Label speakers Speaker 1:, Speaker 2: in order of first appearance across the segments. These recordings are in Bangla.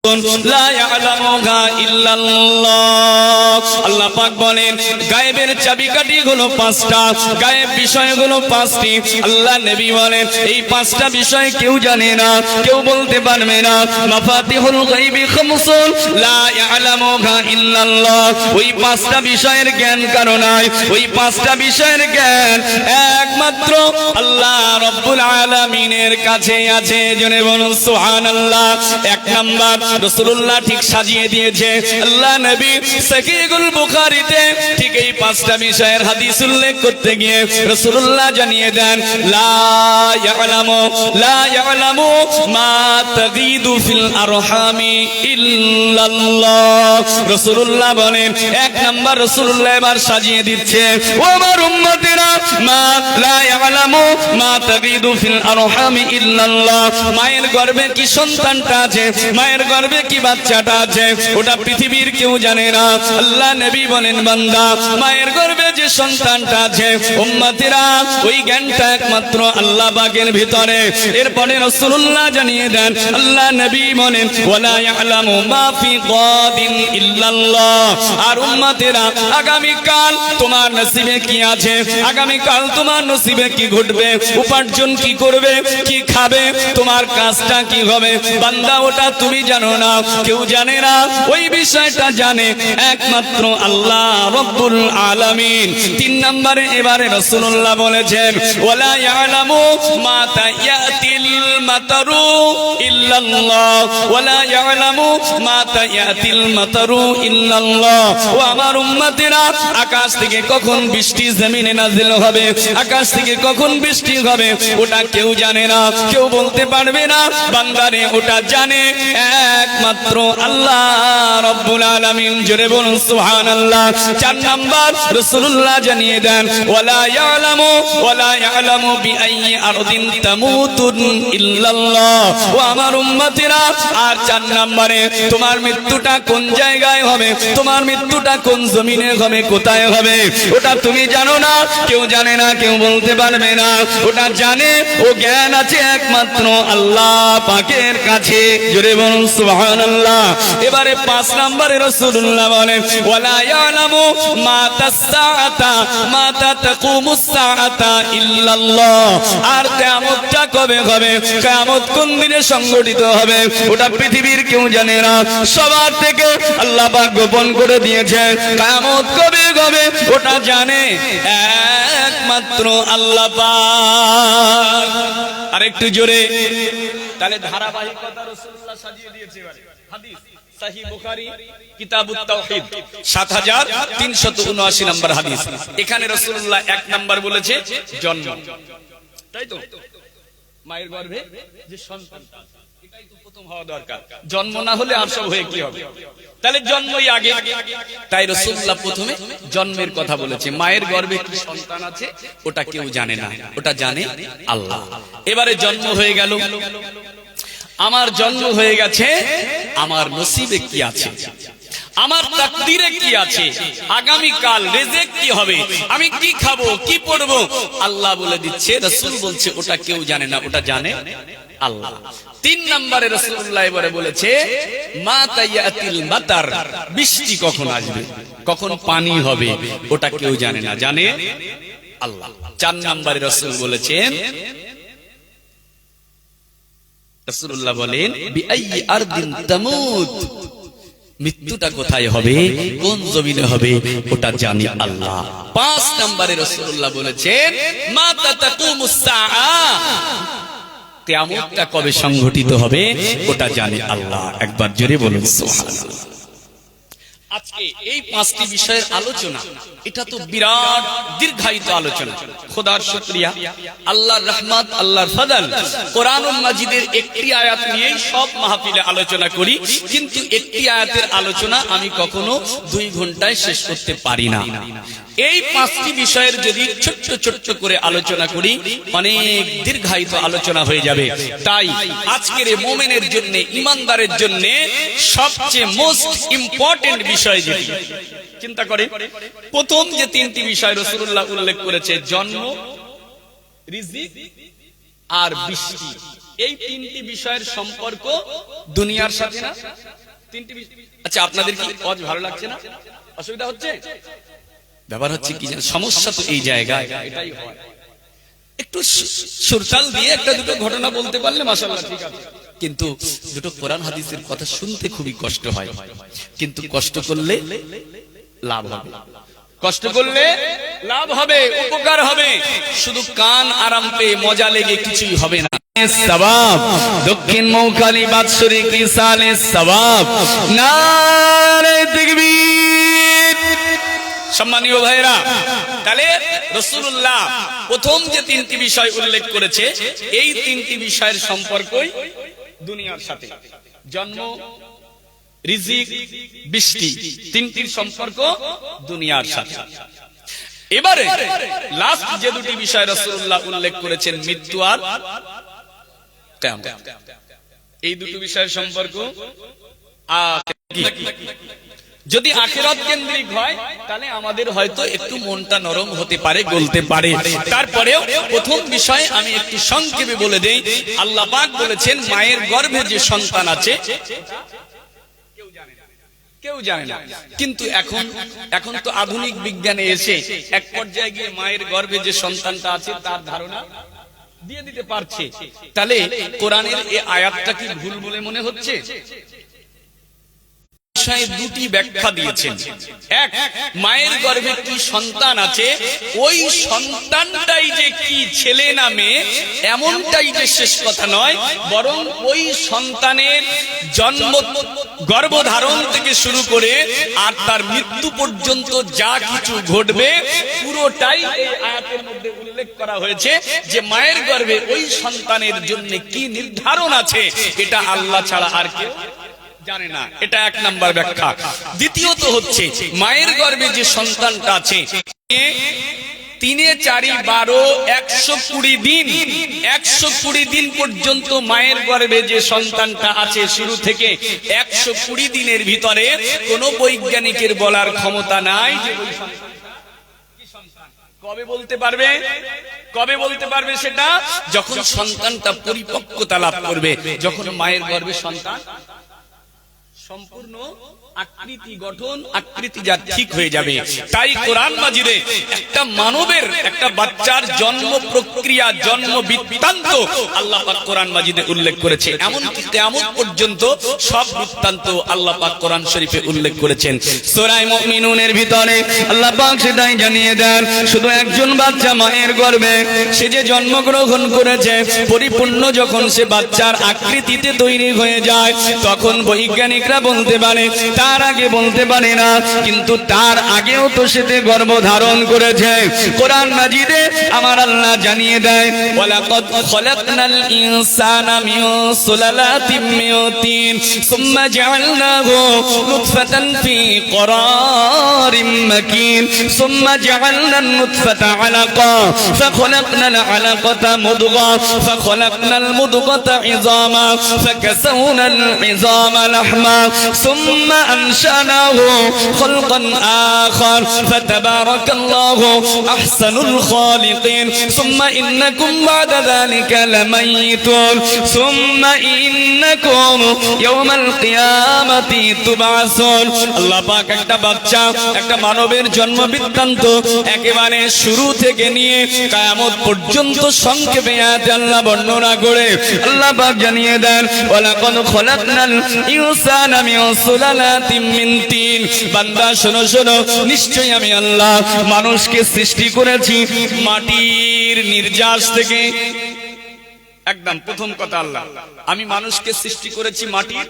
Speaker 1: লা ইয়ালামুহা ইল্লাল্লাহ। আল্লাহ পাক বলেন গায়েবের চাবিকাঠি হলো পাঁচটা, গায়েব বিষয়গুলো পাঁচটি। আল্লাহ নবী বলেন এই পাঁচটা বিষয় কেউ জানে না, কেউ বলতে পারবে না। মাফাতিহুল গায়বি খামসুন লা ইয়ালামুহা ইল্লাল্লাহ। ওই পাঁচটা বিষয়ের জ্ঞান কারো নাই, ওই পাঁচটা বিষয়ের জ্ঞান একমাত্র আল্লাহ রাব্বুল আলামিনের কাছে আছে। জনে বলুন সুবহানাল্লাহ। এক নাম্বার রাসূলুল্লাহ ঠিক সাজিয়ে দিয়েছে আল্লাহ নবী সহিহুল বুখারীতে ঠিক এই পাঁচটা বিষয়ের হাদিস উল্লেখ করতে গিয়ে রাসূলুল্লাহ জানিয়ে দেন লা ইয়ালামু মা তাগীদু ফিল আরহামি ইল্লাল্লাহ। রাসূলুল্লাহ বলেন এক নাম্বার রাসূলুল্লাহ এবার সাজিয়ে দিচ্ছে ও আমার উম্মতেরা লা ইয়ালামু মা তাগীদু ফিল আরহামি ইল্লাল্লাহ। মায়ের গর্ভে কি সন্তানটা আছে, মায়ের গর্ভে কি বাচ্চাটা আছে, ওটা পৃথিবীর কেউ জানে না। আল্লাহ নবী বলেন বান্দা মায়ের গর্ভে যে সন্তানটা আছে উম্মতেরা ওই জ্ঞানটা একমাত্র আল্লাহ পাকের ভিতরে। এরপরে রাসূলুল্লাহ জানিয়ে দেন আল্লাহ নবী বলেন ওয়ালা ইয়ালামু মা ফি গাদিন ইল্লাল্লাহ। আর উম্মতেরা আগামী কাল তোমার নসিবে কি আছে, আগামী কাল তোমার নসিবে কি ঘটবে, উপার্জন কি করবে, কি খাবে, তোমার কাজটা কি হবে বান্দা ওটা তুমি জানো না, কেউ জানে না। ওই বিষয়টা জানে একমাত্র আল্লাহ রাব্বুল আলামিন। তিন নম্বরে এবারে রাসূলুল্লাহ বলেছেন ওয়ালা ইয়ালামু মা তায়াতিল মাতারু ইল্লাল্লাহ, ওয়ালা ইয়ালামু মা তায়াতিল মাতারু ইল্লাল্লাহ। ও আমার উম্মতেরা আকাশ থেকে কখন বৃষ্টি জমিনে নাজিল হবে, আকাশ থেকে কখন বৃষ্টি হবে ওটা কেউ জানে না, কেউ বলতে পারবে না বান্দারে ওটা জানে একমাত্র আল্লাহ রাব্বুল আলামিন। জোরে বলুন সুবহানাল্লাহ। চার নাম্বার রাসূলুল্লাহ জানিয়ে দেন ওয়ালা ইয়ালামু বিআইয়ি আরদিন তামুতুন ইল্লাল্লাহ। ও আমার উম্মতেরা আর চার নম্বরে তোমার মৃত্যুটা কোন জায়গায় হবে, তোমার মৃত্যুটা কোন জমিনে হবে, কোথায় হবে ওটা তুমি জানো না, কেউ জানে না, কেউ বলতে পারবে না। ওটা জানে ও জ্ঞান আছে একমাত্র আল্লাহ পাকের কাছে। জোরে বলুন সুবহানাল্লাহ। এবারে পাঁচ নম্বরে রাসূলুল্লাহ বলেন ওয়ালা ইয়ালামু মাতা সাআতা মাতা তাকুমুস সাআতা ইল্লাল্লাহ। আর কিয়ামতটা কবে হবে, কিয়ামত কোন দিনে সংঘটিত হবে ওটা পৃথিবীর কেউ জানে না। সবার থেকে আল্লাহ পাক গোপন করে দিয়েছে কিয়ামত কবে হবে ওটা জানে একমাত্র আল্লাহ পাক। আরেকটু জোরে তাহলে ধারাবাহিকতা রাসূলুল্লাহ সাজিয়ে দিয়েছে। এবারে হাদিস সহিহ বুখারী কিতাবুত তাওহীদ 7379 নম্বর হাদিস। এখানে রাসূলুল্লাহ এক নাম্বার বলেছে জন্ম, তাই তো মায়ের গর্ভে যে সন্তানটা এটাই তো প্রথম হওয়া দরকার। জন্ম না হলে আর সব হয়ে কি হবে, তাহলে জন্মই আগে। তাই রাসূলুল্লাহ প্রথমে জন্মের কথা বলেছে। মায়ের গর্ভে কি সন্তান আছে ওটা কেউ জানে না, ওটা জানে আল্লাহ। এবারে জন্ম হয়ে গেল, আমার জন্ম হয়ে গেছে, আমার নসিবে কি আছে, আমার তাকদীরে কি আছে, আগামী কাল রিজিক কি হবে, আমি কি খাবো, কি পরবো আল্লাহ বলে দিচ্ছে, রাসূল বলছে ওটা কেউ জানে না, ওটা জানে আল্লাহ। তিন নম্বরে রাসূলুল্লাহ এবারে বলেছে মা তায়াতিল মাতার, বৃষ্টি কখন আসবে, কখন পানি হবে ওটা কেউ জানে না, জানে আল্লাহ। চার নম্বরে রাসূল বলেছেন, রাসূলুল্লাহ বলেন বিআইয়ি আরদিন তামুত, মৃত্যুটা কোথায় হবে, কোন জমিনে হবে ওটা জানি আল্লাহ। পাঁচ নম্বরে রাসূলুল্লাহ বলেছেন মাতা তাকুমুস সাআ, কিয়ামতটা কবে সংঘটিত হবে ওটা জানে আল্লাহ। একবার জোরে বলুন সুবহানাল্লাহ। আজকে এই পাঁচটি বিষয়ের আলোচনা, এটা তো বিরাট দীর্ঘায়িত আলোচনা। খোদার শুকরিয়া, আল্লাহর রহমত, আল্লাহর ফজল, কোরআনুল মাজিদের একটি আয়াত নিয়ে সব মাহফিলে আলোচনা করি, কিন্তু একটি আয়াতের আলোচনা আমি কখনো 2 ঘন্টায় শেষ করতে পারি না। এই পাঁচটি বিষয়ের যদি ছোট্ট ছোট্ট করে আলোচনা করি অনেক দীর্ঘায়িত আলোচনা হয়ে যাবে। তাই আজকের মুমিনের জন্য, ঈমানদারের জন্য সবচেয়ে মোস্ট ইম্পর্টেন্ট বিষয় যেটি, চিন্তা করে প্রথম যে তিনটি বিষয় রাসূলুল্লাহ উল্লেখ করেছে, জন্ম, রিজিক আর বৃষ্টি, এই তিনটি বিষয়ের সম্পর্ক দুনিয়ার সাথে না? তিনটি। আচ্ছা, আপনাদের কি আজ ভালো লাগছে না? অসুবিধা হচ্ছে? ব্যাপার হচ্ছে কি জানেন, সমস্যা তো এই জায়গায় এটাই হয়। একটু সুরতাল দিয়ে একটা দুটো ঘটনা বলতে পারলে মাশাআল্লাহ ঠিক আছে, কিন্তু দুটো কোরআন হাদিসের কথা শুনতে খুবই কষ্ট হয়। কিন্তু কষ্ট করলে লাভ হবে, কষ্ট করলে লাভ হবে, উপকার হবে। শুধু কান আরাম পেয়ে মজা লেগে কিছুই হবে না। সওয়াব দক্ষিণ মৌখালী বাৎসরিক রিসালে সওয়াব, নারে তাকবীর। সম্মানীয় ভাইরা, তাহলে রাসূলুল্লাহ প্রথম যে তিনটি বিষয় উল্লেখ করেছে, এই তিনটি বিষয়ের সম্পর্কই দুনিয়ার সাথে। জন্ম, রিজিক, বৃষ্টি, তিনটির সম্পর্ক দুনিয়ার সাথে। এবারে লাস্ট যে দুটি বিষয় রাসূলুল্লাহ উল্লেখ করেছেন, মৃত্যু আর কিয়ামত, এই দুটো বিষয়ের সম্পর্ক। যদি আখিরাত কেন্দ্রিক হয় তাহলে আমাদের হয়তো একটু মনটা নরম হতে পারে, গলতে পারে। তারপরেও প্রথম বিষয় আমি একটু সংক্ষেপে বলে দেই। আল্লাহ পাক বলেছেন, মায়ের গর্ভে যে সন্তান আছে কেউ জানে না। কিন্তু এখন তো আধুনিক বিজ্ঞানে এসে এক পর্যায়ে গিয়ে মায়ের গর্ভে যে সন্তানটা আছে তার ধারণা দিয়ে দিতে পারছে। তাহলে কোরআনের এই আয়াতটা কি ভুল বলে মনে হচ্ছে? দুটি ব্যাখ্যা দিয়েছেন। এক, মায়ের গর্ভে কি সন্তান আছে, ওই সন্তানটাই যে কি ছেলে না মেয়ে এমনটাই যে শেষ কথা নয়, বরং ওই সন্তানের জন্ম, গর্ভধারণ থেকে শুরু করে আর তার মৃত্যু পর্যন্ত যা কিছু ঘটবে পুরোটাই এই আয়াতের মধ্যে উল্লেখ করা হয়েছে। যে মায়ের গর্ভে ওই সন্তানের জন্য কি নির্ধারণ আছে এটা আল্লাহ ছাড়া আর কেউ জানে না। এটা এক নাম্বার ব্যাখ্যা। দ্বিতীয়ত হচ্ছে, মায়ের গর্ভে যে সন্তানটা আছে 3 4 12 120 দিন, 120 দিন পর্যন্ত মায়ের গর্ভে যে সন্তানটা আছে শুরু থেকে 120 দিনের ভিতরে কোনো বৈজ্ঞানিকের বলার ক্ষমতা নাই যে ওই সন্তান কবে বলতে পারবে, কবে বলতে পারবে সেটা যখন সন্তানটা পরিপক্কতা লাভ করবে, যখন মায়ের গর্ভে সন্তান সম্পূর্ণ আকৃতি, গঠন, আকৃতি যা ঠিক হয়ে যাবে। তাই কোরআন মাজিদে একটা মানবের, একটা বাচ্চার জন্ম প্রক্রিয়া, জন্ম বৃত্তান্ত আল্লাহ পাক কোরআন মাজিদে উল্লেখ করেছে। এমনকি কিয়ামত পর্যন্ত সব বৃত্তান্ত আল্লাহ পাক কোরআন শরীফে উল্লেখ করেছেন। সূরা মুমিনুনের ভিতরে আল্লাহ পাক সেটাই জানিয়ে দেন, শুধু একজন বাচ্চা মায়ের গর্ভে সে যে জন্মগ্রহণ করেছে, পরিপূর্ণ যখন সে বাচ্চার আকৃতিতে তৈরি হয়ে যায়, তখন বৈজ্ঞানিকরা বলতে পারে, তার আগে বলতে পারে না, কিন্তু তার আগেও তো সেতে গর্ভধারণ করেছে। কোরআন মাজিদে আমার আল্লাহ জানিয়ে দেয়, ওয়ালাকাদ খলাকনাল ইনসানা মিন সুলালাতিন মিন তিন সুম্মা জাআলনাহু নুতফাতান ফি করারিম মাকিন সুম্মা জাআলনান নুতফাতা আলাকা ফাখলাকনাল আলাকাতা মুদগা ফাখলাকনাল মুদগাতা ইযামা ফাকাসাওনাল ইযামা লাহমা সুম্মা أنشأناه خلقا آخر فتبارك الله أحسن الخالقين ثم إنكم بعد ذلك لميتون ثم إنكم يوم القيامة تبعثون। আল্লাহ পাক একটা বাচ্চা, একটা মানবের জন্ম বৃত্তান্ত একেবারে শুরু থেকে নিয়ে কিয়ামত পর্যন্ত সংক্ষেপে আল্লাহ বর্ণনা করে আল্লাহ পাক জানিয়ে দেন, ওয়ালাকাদ খলাকনাল ইনসানা মিন সুলালাতিন মিন তিন। বান্দা শোনো শোনো, নিশ্চয়ই আমি আল্লাহ মানুষকে সৃষ্টি করেছি মাটির নির্যাস থেকে। একদম প্রথম কথা, আল্লাহ আমি মানুষকে সৃষ্টি করেছি মাটির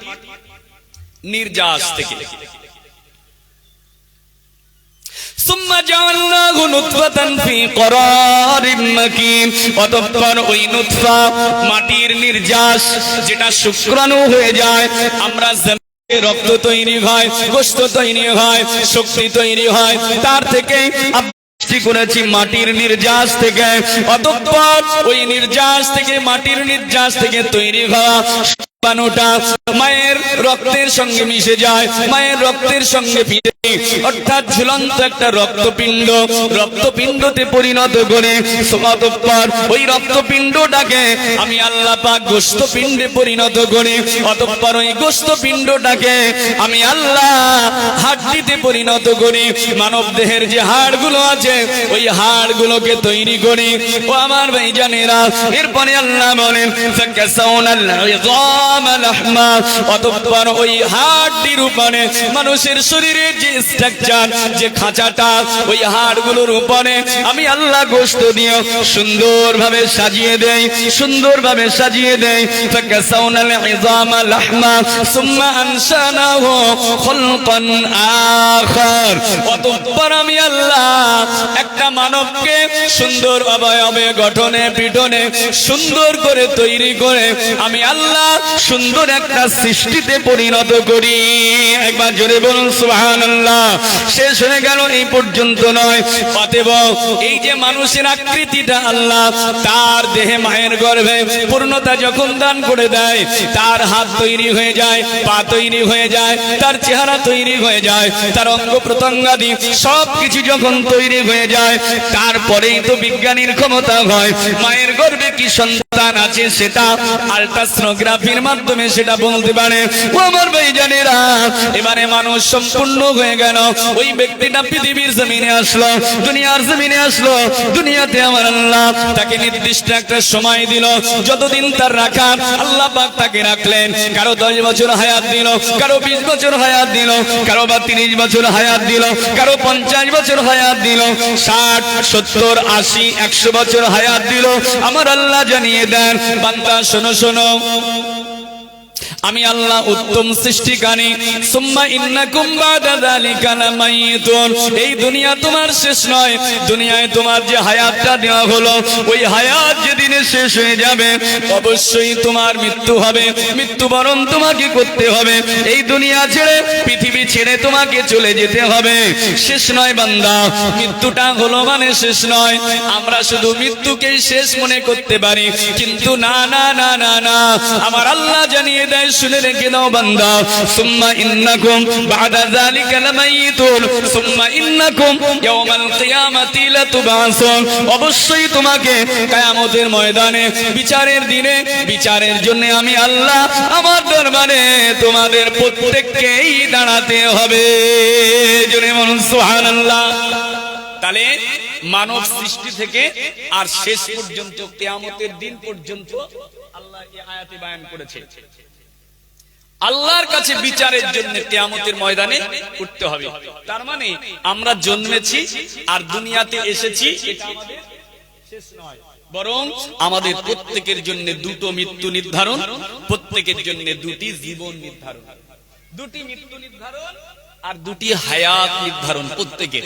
Speaker 1: নির্যাস থেকে। সুম্মা জাআলনাহু নুতফাতান ফি করারিম মাকিন, অতঃপর ওই নুতফা মাটির নির্যাস যেটা শুক্রাণু হয়ে যায়, আমরা রক্ত তৈরি হয়, গোশত তৈরি হয়, শক্তি তৈরি হয়, তার থেকে সৃষ্টি করেছি মাটির নির্যাস থেকে। অতঃপর ওই নির্যাস থেকে, মাটির নির্যাস থেকে তৈরি হওয়া বানোটা মায়ের রক্তের সঙ্গে মিশে যায়, মায়ের রক্তের সঙ্গে অর্থাৎ ঝুলন্ত একটা রক্তপিণ্ডতে পরিণত করে অতঃপর ওই রক্তপিণ্ডটাকে আমি আল্লাহ পাক গোশতপিণ্ডে পরিণত করি, অতঃপর ওই গোশতপিণ্ডটাকে আমি আল্লাহ হাড্ডিতে পরিণত করি। মানব দেহের যে হাড়গুলো আছে ওই হাড়গুলোকে তৈরি করি। ও আমার ভাইজানেরা, এরপরে আল্লাহ বলেন ফাকাসাউনাল ইযামা লাহমা, অতঃপর ওই হাড়টির উপরে মানুষের শরীরের যে স্ট্রাকচার, যে খাঁচাটা, ওই হাড়গুলোর উপরে আমি আল্লাহ গোশত দিয়ে সুন্দরভাবে সাজিয়ে দেই, সুন্দরভাবে সাজিয়ে দেই। ফাকাসাউনাল ইযামা লাহমা সুম্মা আনশানাহু খালকান আখার, অতঃপর আমি আল্লাহ একটা মানবকে সুন্দর অবয়বে গঠনে পিঠনে সুন্দর করে তৈরি করে আমি আল্লাহ সুন্দর একটা সৃষ্টিতে পরিণত করি। একবার জোরে বলুন সুবহানাল্লাহ। শেষ হয়ে গেল এই পর্যন্ত নয়, অতএব এই যে মানুষের আকৃতিটা আল্লাহ তার দেহে মায়ের গর্ভে পূর্ণতা যখন দান করে দেয়, তার হাত তৈরি হয়ে যায়, পা তৈরি হয়ে যায়, তার চেহারা তৈরি হয়ে যায়, তার অঙ্গ প্রত্যঙ্গাদি সবকিছু যখন তৈরি হয়ে যায়, তারপরেই তো বিজ্ঞানীর ক্ষমতা হয় মায়ের গর্ভে কি সন্তান আছে সেটা আল্ট্রাসোনোগ্রাফির মাধ্যমে সেটা বলতে পারে। ও আমার ভাইজানেরা, এবারে মানুষ সম্পূর্ণ হয়ে গেল, ওই ব্যক্তিটা পৃথিবীর জমিনে আসলো, দুনিয়ার জমিনে আসলো। দুনিয়াতে আমার আল্লাহ তাকে নির্দিষ্ট একটা সময় দিল, যতদিন তার রাখা আল্লাহ পাক তাকে রাখলেন। কারো 10 বছর হায়াত দিল, কারো 20 বছর হায়াত দিল, কারো বা 30 বছর হায়াত দিল, কারো 50 বছর হায়াত দিল, 60 70 80 100 বছর হায়াত দিল। আমার আল্লাহ জানিয়ে দেন, বান্দা শোনো শোনো, আমি আল্লাহ উত্তম সৃষ্টিকারী। সুম্মা ইন্নাকুম বাদা যালিকা লামাইতুন, এই দুনিয়া তোমার শেষ নয়। দুনিয়ায় তোমার যে হায়াতটা দেওয়া হলো, ওই হায়াত যেদিনে শেষ হয়ে যাবে অবশ্যই তোমার মৃত্যু হবে। মৃত্যুবরণ তোমাকে করতে হবে, এই দুনিয়া ছেড়ে পৃথিবী ছেড়ে তোমাকে চলে যেতে হবে। শেষ নয় বান্দা, মৃত্যুটা হলো মানে শেষ নয়। আমরা শুধু মৃত্যুকেই শেষ মনে করতে পারি, কিন্তু না না না না না, আমার আল্লাহ জানিয়ে দেয়, শুনে রেখে দাও বান্দা, সুম্মা ইন্নাকুম বাদা যালিকা লামাইতুন সুম্মা ইন্নাকুম ইয়াওমাল কিয়ামাতি লাতুবাসুন, অবশ্যই তোমাকে কিয়ামতের ময়দানে বিচারের দিনে বিচারের জন্য আমি আল্লাহ আমার দরবারে তোমাদের প্রত্যেককেই দাঁড়াতে হবে। জোরে বলুন সুবহানাল্লাহ। তাহলে মানব সৃষ্টি থেকে আর শেষ পর্যন্ত কিয়ামতের দিন পর্যন্ত আল্লাহ এই আয়াতে বয়ান করেছে আল্লাহর কাছে বিচারের জন্য কিয়ামতের ময়দানে উঠতে হবে। তার মানে আমরা জন্মেছি আর দুনিয়াতে এসেছি, এটা আমাদের শেষ নয়, বরং আমাদের প্রত্যেকের জন্য দুটো মৃত্যু নির্ধারণ, প্রত্যেকের জন্য দুটি জীবন নির্ধারণ, দুটি মৃত্যু নির্ধারণ আর দুটি হায়াত নির্ধারণ। প্রত্যেকের,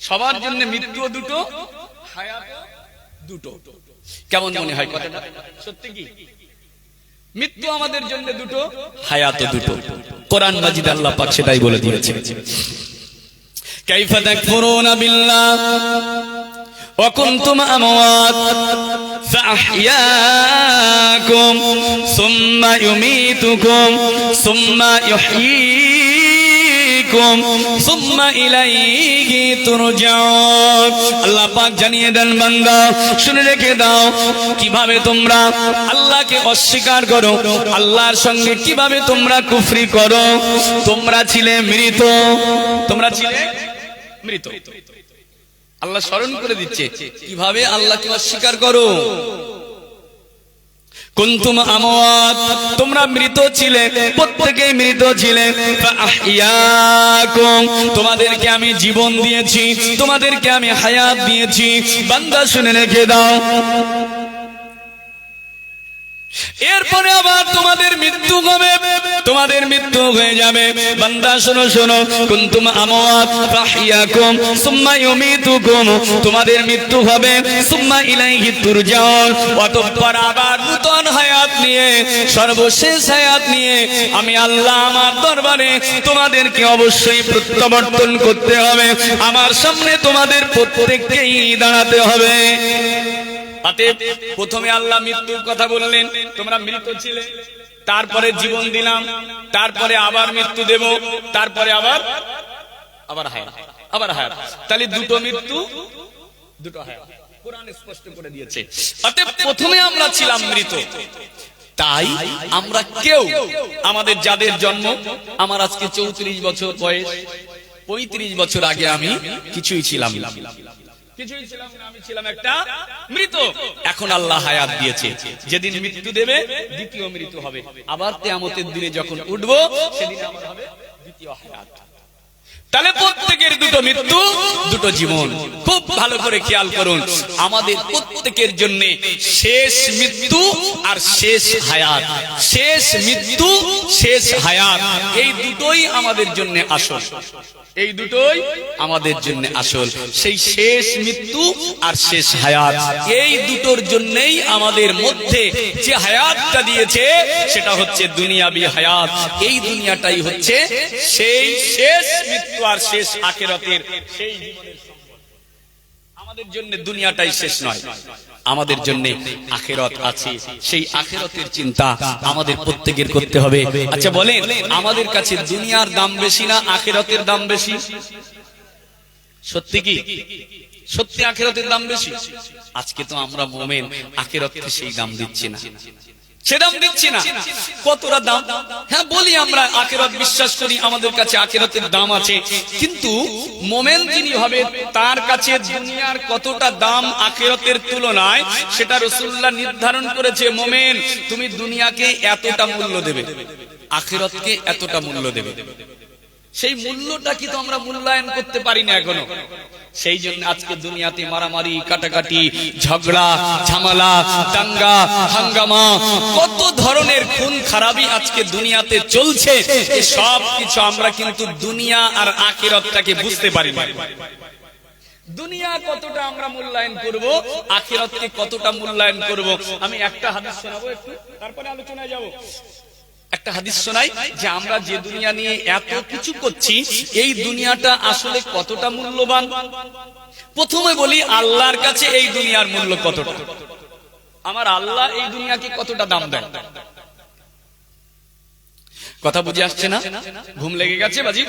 Speaker 1: সবার জন্য মৃত্যু দুটো, হায়াত দুটো। কেমন মনে হয় কথাটা? সত্যি কি? মৃত্যু আমাদের জন্য দুটো, হায়াত দুটো। কোরআন মাজিদ আল্লাহ পাক সেটাই বলে দিয়েছে। কাইফা তাকফুরুনা বিল্লাহ ওয়া কুনতুম আমওয়াত ফাআহইয়াকুম সুম্মা ইউমীতুকুম সুম্মা ইউহয়ীকুম সুম্মা ইলাইহি তুরজাউন। আল্লাহ পাক জানিয়ে দেন, বান্দা শুনে রেখে দাও, কিভাবে তোমরা আল্লাহকে অস্বীকার করো, আল্লাহর সঙ্গে কিভাবে তোমরা কুফরি করো। তোমরা ছিলে মৃত, তোমরা ছিলে মৃত। আল্লাহ স্মরণ করে দিচ্ছে কিভাবে আল্লাহকে অস্বীকার করো। কুনতুম আমওয়াত, তোমরা মৃত ছিলে, প্রত্যেকেই মৃত ছিলে। ফাআহইয়াকুম, তোমাদেরকে আমি জীবন দিয়েছি, তোমাদেরকে আমি হায়াত দিয়েছি। বান্দা শুনে রেখে দাও, এরপরে আবার তোমাদের মৃত্যু হবে, তোমাদের মৃত্যু হয়ে যাবে। বান্দা শোনো শোনো, কুনতুম আমওয়াত ফাহিয়াকুম সুম্মা ইউমীতুকুম, তোমাদের মৃত্যু হবে, সুম্মা ইলাইহি তুরজাউন, অতঃপর আবার নূতন হায়াত নিয়ে, সর্বশেষ হায়াত নিয়ে আমি আল্লাহ আমার দরবারে তোমাদেরকে অবশ্যই প্রত্যাবর্তন করতে হবে। আমার সামনে তোমাদের প্রত্যেককেই দাঁড়াতে হবে। প্রথমে আল্লাহ মৃত্যুর কথা বললেন, তোমরা মৃত ছিলে, তারপরে জীবন দিলাম, তারপরে আবার মৃত্যু দেব, তারপরে আবার হায়াত, আবার হায়াত। তাহলে দুটো মৃত্যু, দুটো হায়াত কোরআন স্পষ্ট করে দিয়েছে। অতএব প্রথমে আমরা ছিলাম মৃত, তাই আমরা কেউ, আমাদের যাদের জন্ম, আমার আজকে 34 বছর বয়স, 35 বছর আগে আমি কিছুই ছিলাম না, আমি ছিলাম একটা মৃত। এখন আল্লাহ হায়াত দিয়েছে, যেদিন মৃত্যু দেবে দ্বিতীয় মৃত্যু হবে, আবার কিয়ামতের দিনে যখন উঠবো সেদিন আমার হবে দ্বিতীয় হায়াত। তাহলে প্রত্যেকের দুটো মৃত্যু, দুটো জীবন। খুব ভালো করে খেয়াল করুন, আমাদের প্রত্যেকের জন্য শেষ মৃত্যু আর শেষ হায়াত, শেষ মৃত্যু শেষ হায়াত, এই দুটোই আমাদের জন্য আসল, এই দুটোই আমাদের জন্য আসল। সেই শেষ মৃত্যু আর শেষ হায়াত, এই দুটোর জন্যই আমাদের মধ্যে যে হায়াতটা দিয়েছে সেটা হচ্ছে দুনিয়াবি হায়াত। এই দুনিয়াটাই হচ্ছে সেই শেষ মৃত্যু আর শেষ আখিরাতের সেই জীবনের সম্পদ। আমাদের জন্য দুনিয়াটাই শেষ নয়, আমাদের জন্য আখিরাত আছে, সেই আখিরাতের চিন্তা আমাদের প্রত্যেকের করতে হবে। আচ্ছা বলেন, আমাদের কাছে দুনিয়ার দাম বেশি না আখিরাতের দাম বেশি? সত্যি কি? সত্যি আখিরাতের দাম বেশি? আজকে তো আমরা মুমিন, আখিরাতকে সেই দাম দিচ্ছি না, সে দাম দিচ্ছি না। কতটা দাম? হ্যাঁ বলি আমরা আখিরাত বিশ্বাস করি, আমাদের কাছে আখিরাতের দাম আছে, কিন্তু মুমিন যিনি হবে তার কাছে দুনিয়ার কতটা দাম আখিরাতের তুলনায় সেটা রাসূলুল্লাহ নির্ধারণ করেছে। মুমিন তুমি দুনিয়াকে এতটা মূল্য দেবে, আখিরাতকে এতটা মূল্য দেবে। সেই মূল্যটা কি তো আমরা মূল্যায়ন করতে পারি না এখনো। সেই জন্য আজকে দুনিয়াতে মারামারি, কাটাকাটি, ঝগড়া, ঝামেলা, দাঙ্গা, হাঙ্গামা, কত ধরনের খুন খারাপি আজকে দুনিয়াতে চলছে। এই সব কিছু আমরা কিন্তু দুনিয়া আর আখিরাতটাকে বুঝতে পারি না। দুনিয়া কতটা আমরা মূল্যায়ন করব, আখিরাতকে কতটা মূল্যায়ন করব। আমি একটা হাদিস শোনাবো, একটু তারপরে আলোচনায় যাব। একটা হাদিস শোনাই যে আমরা যে দুনিয়া নিয়ে এত কিছু করছি, এই দুনিয়াটা আসলে কতটা মূল্যবান। প্রথমে বলি আল্লাহর কাছে এই দুনিয়ার মূল্য কতটা। আমার আল্লাহ এই দুনিয়াকে কতটা দাম দেন। কথা বুঝে আসছে না? ঘুম লেগে গেছে বাজি?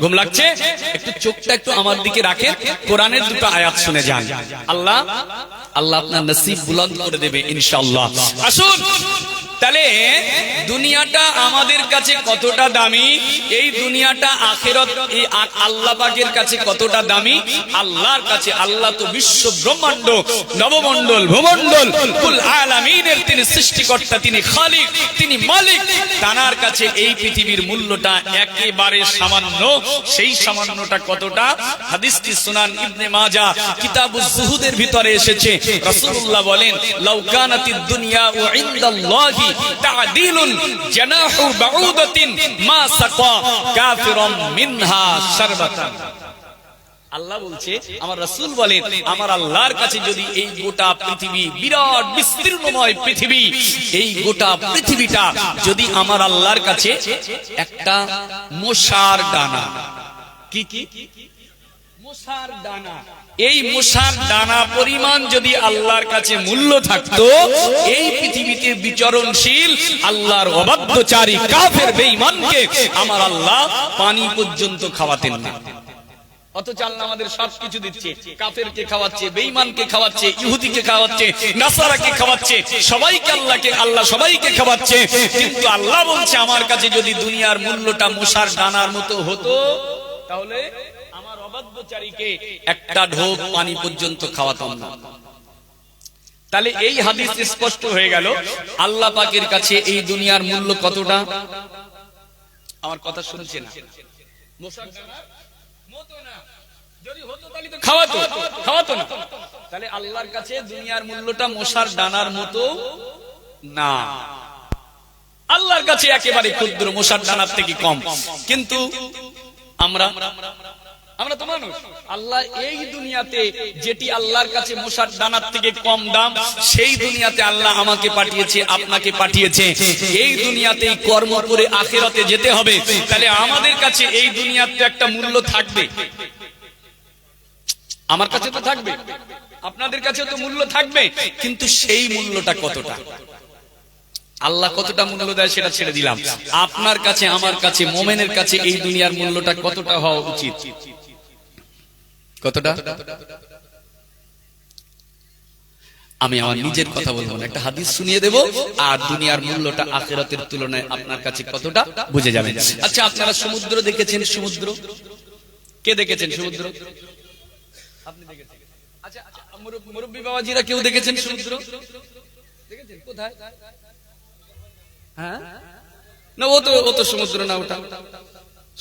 Speaker 1: ঘুম লাগছে? একটু চোখটা একটু আমার দিকে রাখেন, কোরআনের দুটো আয়াত শুনে যান। আল্লাহ আপনার নসিব বুলন্দ করে দেবে ইনশাআল্লাহ। আসুন তাহলে দুনিয়াটা আমাদের কাছে কতটা দামি, এই দুনিয়াটা আখিরাত এই আল্লাহ পাকের কাছে কতটা দামি। আল্লাহর কাছে, আল্লাহ তো বিশ্ব ব্রহ্মাণ্ড, নবমণ্ডল, ভূমণ্ডল, কুল আলামিনের তিনি সৃষ্টিকর্তা, তিনি খালিক, তিনি মালিক। তার কাছে এই পৃথিবীর মূল্যটা একেবারে সামান্য। সেই সামান্যটা কতটা? হাদিসটি সুনান ইবনে মাজাহ কিতাবুজ যুহুদের ভিতরে এসেছে। রাসূলুল্লাহ বলেন, লাউ কানাতিদ দুনিয়া ওয়া ইনদাল্লাহি তা'দিলুন জানাহু বাউদাতিন মা সাকা কাফিরুম মিনহা শারবাতান। আল্লাহ বলছে, আমার রাসূল বলেন, আমার আল্লাহর কাছে যদি এই গোটা পৃথিবী, বিরাট বিস্তীর্ণময় পৃথিবী, এই গোটা পৃথিবীটা যদি আমার আল্লাহর কাছে একটা মশার দানা, কি মশার দানা, এই মশার দানা পরিমাণ যদি আল্লাহর কাছে মূল্য থাকতো, এই পৃথিবীতে বিচরণশীল আল্লাহর অবাধ্যচারী কাফের বেঈমানকে আমার আল্লাহ পানি পর্যন্ত খাওয়াতেন না। অথচ আল্লাহ আমাদের সবকিছু দিচ্ছে, কাফেরকে খাওয়াচ্ছে, বেঈমানকে খাওয়াচ্ছে, ইহুদিকে খাওয়াচ্ছে, নাসারাকে খাওয়াচ্ছে, আল্লাহ সবাইকে খাওয়াচ্ছে। কিন্তু আল্লাহ বলছে, আমার কাছে যদি দুনিয়ার মূল্যটা মশার দানার মতো হতো, তাহলে আমার অবাধ্যচারীকে একটা ঢোক পানি পর্যন্ত খাওয়াতাম না। তাহলে এই হাদিস স্পষ্ট হয়ে গেল আল্লাহ পাকের কাছে এই দুনিয়ার মূল্য কতটা। আমার কথা শুনছে না? মশার দানার মতো না, যদি হতো তাহলে তো খাওয়াতো না। তাহলে আল্লাহর কাছে দুনিয়ার মূল্যটা মশার দানার মতো না, আল্লাহর কাছে একেবারে ক্ষুদ্র, মশার দানার থেকে কম। কিন্তু আমরা তো মানুষ। আল্লাহ এই দুনিয়াতে যেটি আল্লাহর কাছে মশার দানার থেকে কম দাম, সেই দুনিয়াতে আল্লাহ আমাকে পাঠিয়েছে, আপনাকে পাঠিয়েছে। এই দুনিয়াতেই কর্ম করে আখিরাতে যেতে হবে। তাহলে আমাদের কাছে এই দুনিয়াতে একটা মূল্য থাকবে, আমার কাছে তো থাকবে, আপনাদের কাছে তো মূল্য থাকবে, কিন্তু সেই মূল্যটা কতটা? আল্লাহ কতটা মূল্য দেয় সেটা ছেড়ে দিলাম, আপনার কাছে আমার কাছে মুমিনের কাছে এই দুনিয়ার মূল্যটা কতটা হওয়া উচিত? কতটা? আমি আমার নিজের কথা বলবো না, একটা হাদিস শুনিয়ে দেব, আর দুনিয়ার মূল্যটা আখিরাতের তুলনায় আপনার কাছে কতটা বুঝে যাবেন। আচ্ছা, আপনারা সমুদ্র দেখেছেন? সমুদ্র কে দেখেছেন? সমুদ্র আপনি দেখেছেন? আচ্ছা, মুরব্বী বাবাজিরা কেউ দেখেছেন সমুদ্র? দেখেছেন? কোথায়? হ্যাঁ না, ও তো সমুদ্র না, ওটা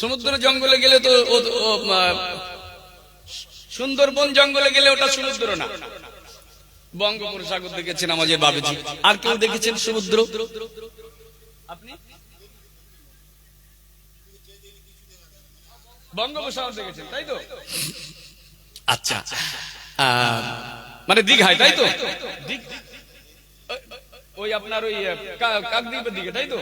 Speaker 1: সমুদ্র। জঙ্গলে গেলে তো সুন্দরবন জঙ্গলে গেলে ওটা সমুদ্র না। বঙ্গোপসাগর দেখেছেন আমাদের বাবুজি। আর কেউ দেখেছেন সমুদ্র? আপনি বঙ্গোপসাগর দেখেছেন, তাই তো? আচ্ছা, মানে দীঘায়, তাই তো? ওই আপনার ওই কাকদ্বীপের দিকে, তাই তো?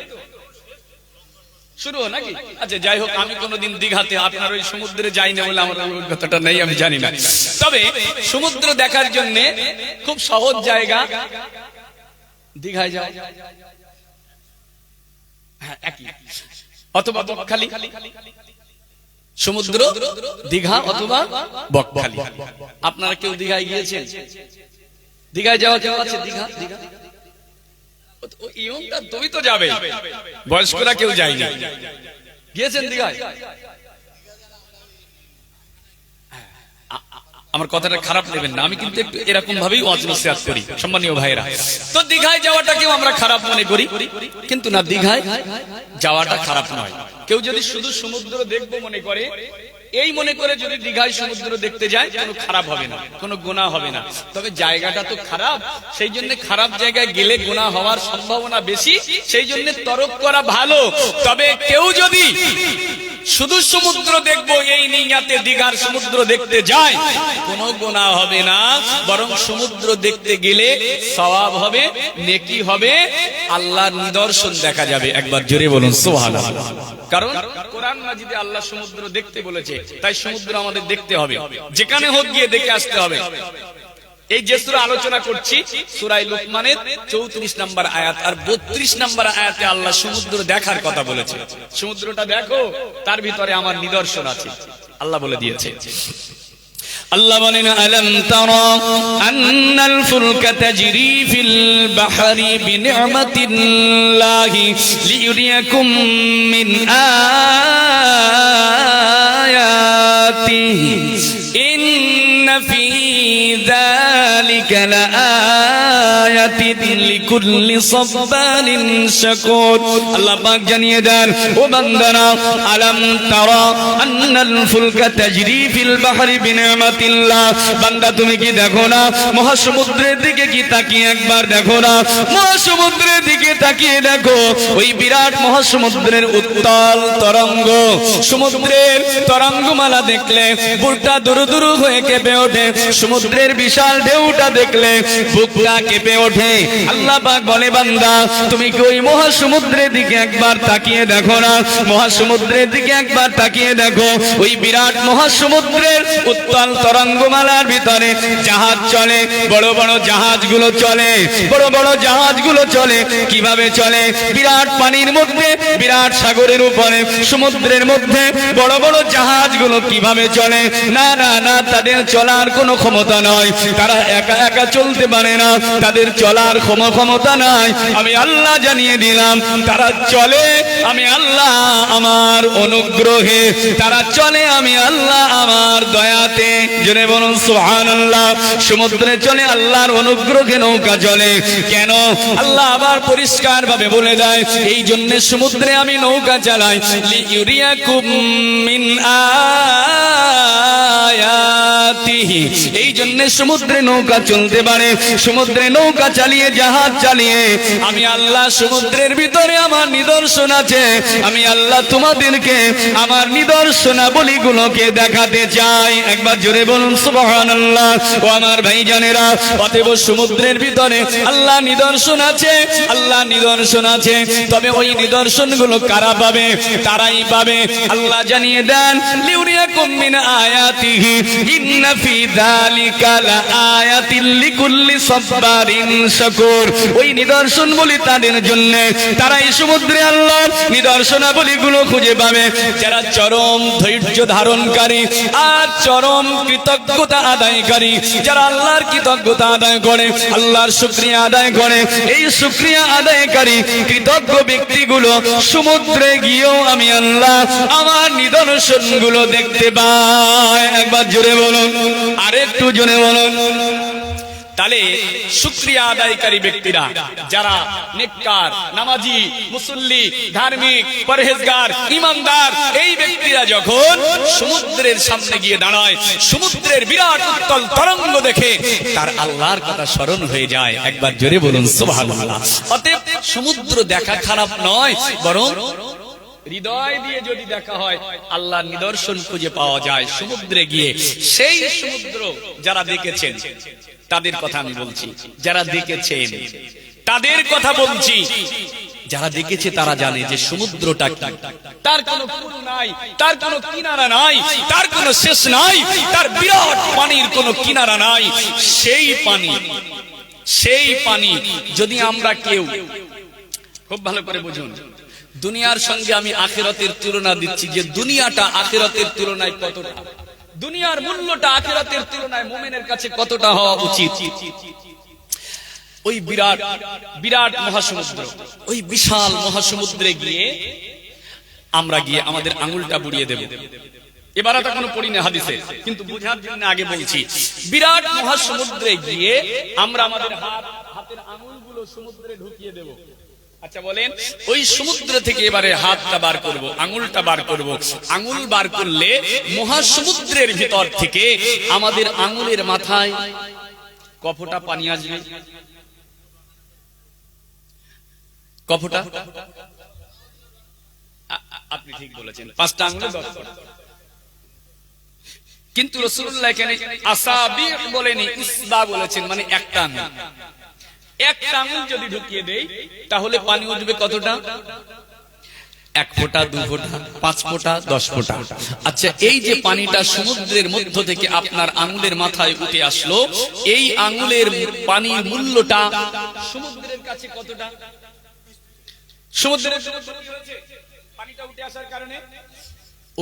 Speaker 1: শুরু নাকি? আচ্ছা, যাই হোক, আমি কোনোদিন দীঘাতে আপনার ওই সমুদ্রে যাই না বলে আমার অভিজ্ঞতাটা নেই, আমি জানি না। তবে সমুদ্র দেখার জন্য খুব সহজ জায়গা দীঘায় যাও, হ্যাঁ একই, অথবা বকখালি। সমুদ্র দীঘা অথবা বকখালি। আপনারা কেউ দীঘায় গিয়েছেন? দীঘায় যাওয়া কেউ আছে? দীঘা তুমি তো যাবে, বয়স্করা কেউ যায়নি। গিয়েছেন দীঘায়? আমার কথাটা খারাপ নেবেন না, আমি কিন্তু একটু এরকম ভাবেই ওয়াজ নসিহত করি সম্মানীয় ভাইরা। তো দীঘায় যাওয়াটাকেও আমরা খারাপ মনে করি, কিন্তু না, দীঘায় যাওয়াটা খারাপ নয়। কেউ যদি শুধু সমুদ্র দেখবো মনে করে, এই মনে করে যদি দীঘায় সমুদ্র দেখতে যায়, কোনো খারাপ হবে না, কোনো গুনাহ হবে না। তবে জায়গাটা তো খারাপ, সেই জন্য খারাপ জায়গায় গেলে গুনাহ হওয়ার সম্ভাবনা বেশি, সেই জন্য তরক করা ভালো। তবে কেউ যদি শুধু সমুদ্র দেখবো এই নিয়াতে দীঘার সমুদ্র দেখতে যায়, কোনো গুনাহ হবে না, বরং সমুদ্র দেখতে গেলে সওয়াব হবে, নেকি হবে, আল্লাহর নিদর্শন দেখা যাবে। একবার জোরে বলুন সুবহানাল্লাহ। কারণ কোরআন মাজিদে আল্লাহ সমুদ্র দেখতে বলেছে, তাই সমুদ্র আমাদের দেখতে হবে, যেখানে হোক গিয়ে দেখে আসতে হবে। এই যে সূরা আলোচনা করছি, সূরা লুকমানের 34 নম্বর আয়াত আর 32 নম্বর আয়াতে আল্লাহ সমুদ্র দেখার কথা বলেছে। সমুদ্রটা দেখো, তার ভিতরে আমার নিদর্শন আছে, আল্লাহ বলে দিয়েছে। আল্লাহ বলেন, আলম তারা আন্নাল ফুলকা তাজরি ফিল বাহরি বিনি'মাতিল্লাহি লিইউরিয়াকুম মিন আয়াতিহি ইন্না ফি যালিকা লাআয়াতিন লিকুল্লি সাব্বারিন শাকুর। আল্লাহ পাক জানিয়ে দেন, ও বান্দারা, আলম তারা আন্নাল ফুলকা তাজরি ফিল বাহরি বিনি'মাতিল্লাহ, বান্দা তুমি কি দেখো না? মহাসমুদ্রের দিকে কি তাকিয়ে একবার দেখো না? মহাসমুদ্রের দিকে তাকিয়ে দেখো, ওই বিরাট মহাসমুদ্রের উত্তাল তরঙ্গ, সমুদ্রের তরঙ্গমালা দেখলে বুকটা দুরু দুরু হয়ে কেঁপে ওঠে। সমুদ্রের বিশাল ঢেউটা দেখলে বুকটা কেঁপে ওঠে। আল্লাহ পাক বলে, বান্দা তুমি কি ওই মহাসমুদ্রের দিকে একবার তাকিয়ে দেখো না? মহাসমুদ্রের দিকে একবার তাকিয়ে দেখো, ওই বিরাট মহাসমুদ্রের উত্তাল তরঙ্গমালার ভিতরে জাহাজ চলে, বড় বড় জাহাজগুলো চলে, বড় বড় জাহাজগুলো চলে। কিভাবে চলে? বিরাট পানির মধ্যে, বিরাট সাগরের উপরে, সমুদ্রের মধ্যে বড় বড় জাহাজগুলো কিভাবে চলে? না না না, তাদের চলার কোনো ক্ষমতা নয়, তারা একা একা চলতে পারে না, তাদের চলার ক্ষমতা নাই। আমি আল্লাহ জানিয়ে দিলাম, তারা চলে আমি আল্লাহ আমার অনুগ্রহে, তারা চলে আমি আল্লাহ আমার দয়াতে। জোরে বলুন সুবহানাল্লাহ। সমুদ্রে চলে আল্লাহর অনুগ্রহে নৌকা চলে। কেন? আল্লাহ আবার পরিষ্কার ভাবে বলে দেয়, এই জন্য সমুদ্রে আমি নৌকা চালাই, লিইউরিয়াকুম মিন আয়াতিহি, এই জন্য সমুদ্রে নৌকা চলতে পারে। সমুদ্রে নৌকা চালিয়ে, জাহাজ চালিয়ে আমি আল্লাহ সমুদ্রের ভিতরে আমার নিদর্শন আছে, আমি আল্লাহ তোমাদেরকে আমার নিদর্শনাবলীগুলোকে দেখাতে চাই। একবার জোরে বলুন সুবহানাল্লাহ। ও আমার ভাইজানেরা, অতএব সমুদ্রের ভিতরে আল্লাহ নিদর্শন আছে, আল্লাহ নিদর্শন আছে। তবে ওই নিদর্শনগুলো কারা পাবে? তারাই পাবে। আল্লাহ জানিয়ে দেন, লিউরিয়াকুম নুরিকুম মিন আয়াতিহি ইন্না ফি যালিকা লাআয়াতিল লিকুল্লি সাব্বারিন শাকুর। ওই নিদর্শনগুলি তাদের জন্য, তারা এই সমুদ্রে আল্লাহর নিদর্শনাবলীগুলো খুঁজে পাবে যারা চরম ধৈর্য ধারণকারী আর চরম কৃতজ্ঞতা আদায়কারী, যারা আল্লাহর কৃতজ্ঞতা আদায় করে, আল্লাহর শুকরিয়া আদায় করে। এই শুকরিয়া আদায়কারী কৃতজ্ঞ ব্যক্তিগুলো সমুদ্রে গিয়েও আমি আল্লাহ আমার নিদর্শনগুলো দেখতে পাই। একবার জোরে বলুন, আরেকটু জোরে বলুন। তাহলে শুকরিয়া আদায়কারী ব্যক্তিরা যারা নেককার, নামাজি, মুসল্লি, ধার্মিক, পরহেজগার, ঈমানদার, এই ব্যক্তিরা যখন সমুদ্রের সামনে গিয়ে দাঁড়ায়, সমুদ্রের বিরাট উত্তাল তরঙ্গ দেখে তার আল্লাহর কথা স্মরণ হয়ে যায়। একবার জোরে বলুন সুবহানাল্লাহ। অতএব সমুদ্র দেখা খারাপ নয়, বরং হৃদয় দিয়ে যদি দেখা হয় আল্লাহর নিদর্শন খুঁজে পাওয়া যায় সমুদ্রে গিয়ে। সেই সমুদ্র যারা দেখেছেন তাদের কথা আমি বলছি, যারা দেখেছেন তাদের কথা বলছি। যারা দেখেছে তারা জানে যে সমুদ্রটা কি, তার কোনো কুল নাই, তার কোনো কিনারা নাই, তার কোনো শেষ নাই, তার বিরাট পানির কোনো কিনারা নাই। সেই পানি যদি আমরা কেউ, খুব ভালো করে বুঝুন, দুনিয়ার সঙ্গে আমি আখিরাতের তুলনা দিচ্ছি যে দুনিয়াটা আখিরাতের তুলনায় কতটা, দুনিয়ার মূল্যটা আখিরাতের তুলনায় মুমিনের কাছে কতটা হওয়া উচিত। ওই বিরাট বিরাট মহাসমুদ্র, ওই বিশাল মহাসমুদ্রে গিয়ে আমরা গিয়ে আমাদের আঙুলটা বুড়িয়ে দেব। এবার এটা কোনো পড়ি না হাদিসে, কিন্তু বোঝার জন্য আগে বলছি। বিরাট মহাসমুদ্রে গিয়ে আমরা আমাদের হাতের আঙুলগুলো সমুদ্রে ঢুকিয়ে দেব। আচ্ছা বলেন, ওই সমুদ্র থেকে এবারে হাতটা বার করব, আঙুলটা বার করব। আঙুল বার করলে মহাসমুদ্রের ভিতর থেকে আমাদের আঙুলের মাথায় কফটা পানি আসবে? কফটা? আপনি ঠিক বলেছেন, 5টা আঙুলে 10 ফোঁটা। কিন্তু রাসূলুল্লাহ এখানে আসাবি বলেনি, ইসবা বলেছেন, মানে একটা আঙুল। একটা আঙুল যদি ঢুকিয়ে দেই তাহলে পানি উঠবে কতটা? 1 ফোঁটা, 2 ফোঁটা, 5 ফোঁটা, 10 ফোঁটা। আচ্ছা, এই যে পানিটা সমুদ্রের মধ্য থেকে আপনার আঙুলের মাথায় উঠে আসলো, এই আঙুলের পানির মূল্যটা সমুদ্রের কাছে কতটা? সমুদ্রের পানিটা উঠে আসার কারণে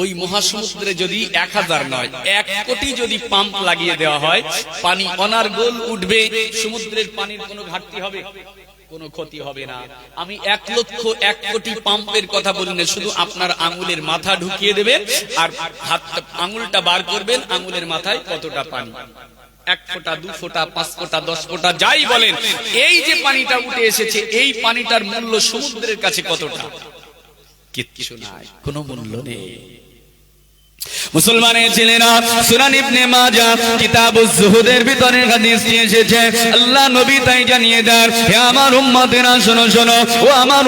Speaker 1: ওই মহাসমুদ্রে যদি 1000 নয় 1 কোটি যদি পাম্প লাগিয়ে দেওয়া হয়, পানি অনার্গল উঠবে। সমুদ্রের পানির কোনো ঘাটতি হবে? কোনো ক্ষতি হবে না। আমি 1 লক্ষ 1 কোটি পাম্পের কথা বলি না, শুধু আপনার আঙুলের মাথা ঢুকিয়ে দেবেন আর আঙুলটা বার করবেন, আঙুলের মাথায় কতটা পানি? 1 ফোঁটা, 2 ফোঁটা, 5 ফোঁটা, 10 ফোঁটা, যাই বলেন। এই যে পানিটা উঠে এসেছে, এই পানিটার মূল্য সমুদ্রের কাছে কতটা? কিচ্ছু নাই, কোনো মূল্য নেই। মুসলমানের ছেলেরা, সুনান ইবনে মাজাহ কিতাবুজ জুহুদের ভিতরে হাদিস এসেছে, আল্লাহ নবী তাই জানিয়ে দেন, হে আমার উম্মতেরা শোনো শোনো, ও আমার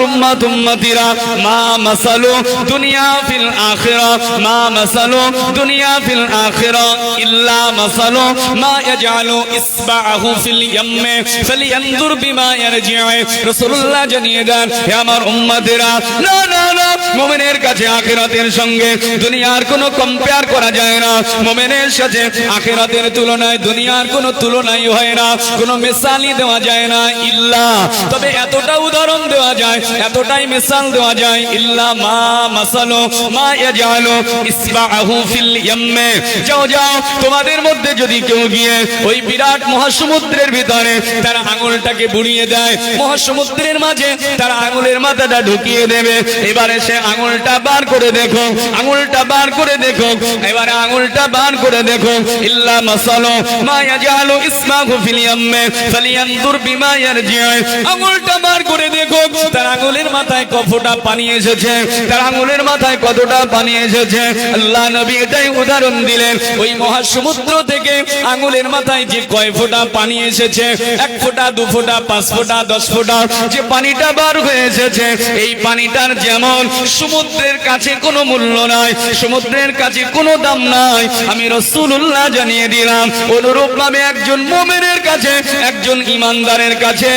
Speaker 1: উম্মতিরা, মা মাসালু দুনিয়া ফিল আখিরা, মা মাসালু দুনিয়া ফিল আখিরা ইল্লা মাসালু মা ইয়াজআলু ইসবাহু ফিল ইয়াম্মি ফালিয়ানজুর বিমা ইয়ারজিউ। রাসূলুল্লাহ জানিয়ে দেন, হে আমার উম্মতেরা, না না না, মুমিনের কাছে আখিরাতের সঙ্গে দুনিয়ার কোনো কম্পেয়ার করা যায় না। মুমিনের সাথে আখিরাতের তুলনায় দুনিয়ার কোনো তুলনাই হয় না, কোনো মিসালই দেওয়া যায় না। ইল্লা, তবে এতটা উদাহরণ দেওয়া যায়, এতটাই মিসাল দেওয়া যায়, ইল্লা মা মাসালু মা ইয়াজালু ইসবাহু ফিল ইয়াম্মি। যাও যাও, তোমাদের মধ্যে যদি কেউ গিয়ে ওই বিরাট মহাসমুদ্রের ভিতরে তার আঙুলটাকে বুড়িয়ে দেয়, মহাসমুদ্রের মাঝে তার আঙুলের মাথাটা ঢুকিয়ে দেবে। এবারে সে আঙুলটা বার করে দেখো, আঙুলটা বার করে দেখো, এবারে আঙুলটা বার করে দেখো, ইল্লা মাসালু মা ইয়াজালু ইসবাহু ফিল ইয়াম্মি ফালিয়ানজুর বিমা ইয়ারজিউ। আঙুলটা বার করে দেখো, তার আঙুলের মাথায় কতটা পানি এসেছে, তার আঙুলের মাথায় কতটা পানি এসেছে। আল্লাহ নবী এটাই উদাহরণ দিলেন, ওই মহাসমুদ্র থেকে আঙুলের মাথায় যে কয় ফোঁটা পানি এসেছে, 1 ফোঁটা, 2 ফোঁটা, 5 ফোঁটা, 10 ফোঁটা, যে পানিটা বার হয়ে এসেছে, এই পানিটার যেমন সমুদ্রের কাছে কোনো মূল্য নাই, সমুদ্রের কাছে কোনো দাম নাই, আমি রাসূলুল্লাহ জানিয়ে দিলাম, অনুরূপ ভাবে একজন মুমিনের কাছে, একজন ঈমানদারের কাছে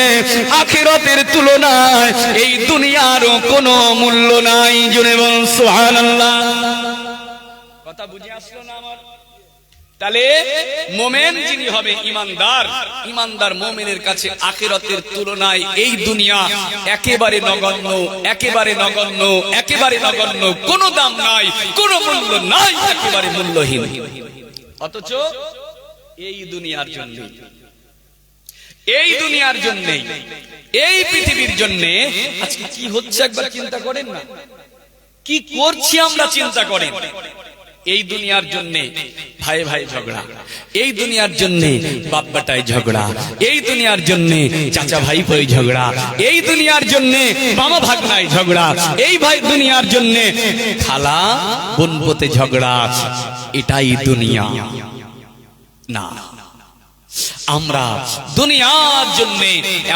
Speaker 1: আখিরাতের তুলনায় এই দুনিয়ারও কোনো মূল্য নাই। জোরে বলুন সুবহানাল্লাহ। কথা বুঝে আসলো না আমার? তাহলে মোমেন যিনি হবে ইমানদার, ইমানদার মোমেনের কাছে আখিরাতের তুলনায় এই দুনিয়া একেবারে নগণ্য, একেবারে নগণ্য, একেবারে নগণ্য, কোনো দাম নাই, কোনো মূল্য নাই, একেবারে মূল্যহীন। অথচ এই দুনিয়ার জন্য, এই দুনিয়ার জন্য, এই পৃথিবীর জন্য আজকে কি হচ্ছে একবার চিন্তা করেন না? কি করছি আমরা চিন্তা করেন? এই দুনিয়ার জন্য ভাই ভাই ঝগড়া, এই দুনিয়ার জন্য বাপ বেটায় ঝগড়া, এই দুনিয়ার জন্য চাচা ভাই ভাই ঝগড়া, এই দুনিয়ার জন্য মামা ভাগনায় ঝগড়া, এই ভাই দুনিয়ার জন্য খালা বোনপোতে ঝগড়া। এটাই দুনিয়া না। আমরা দুনিয়ার জন্য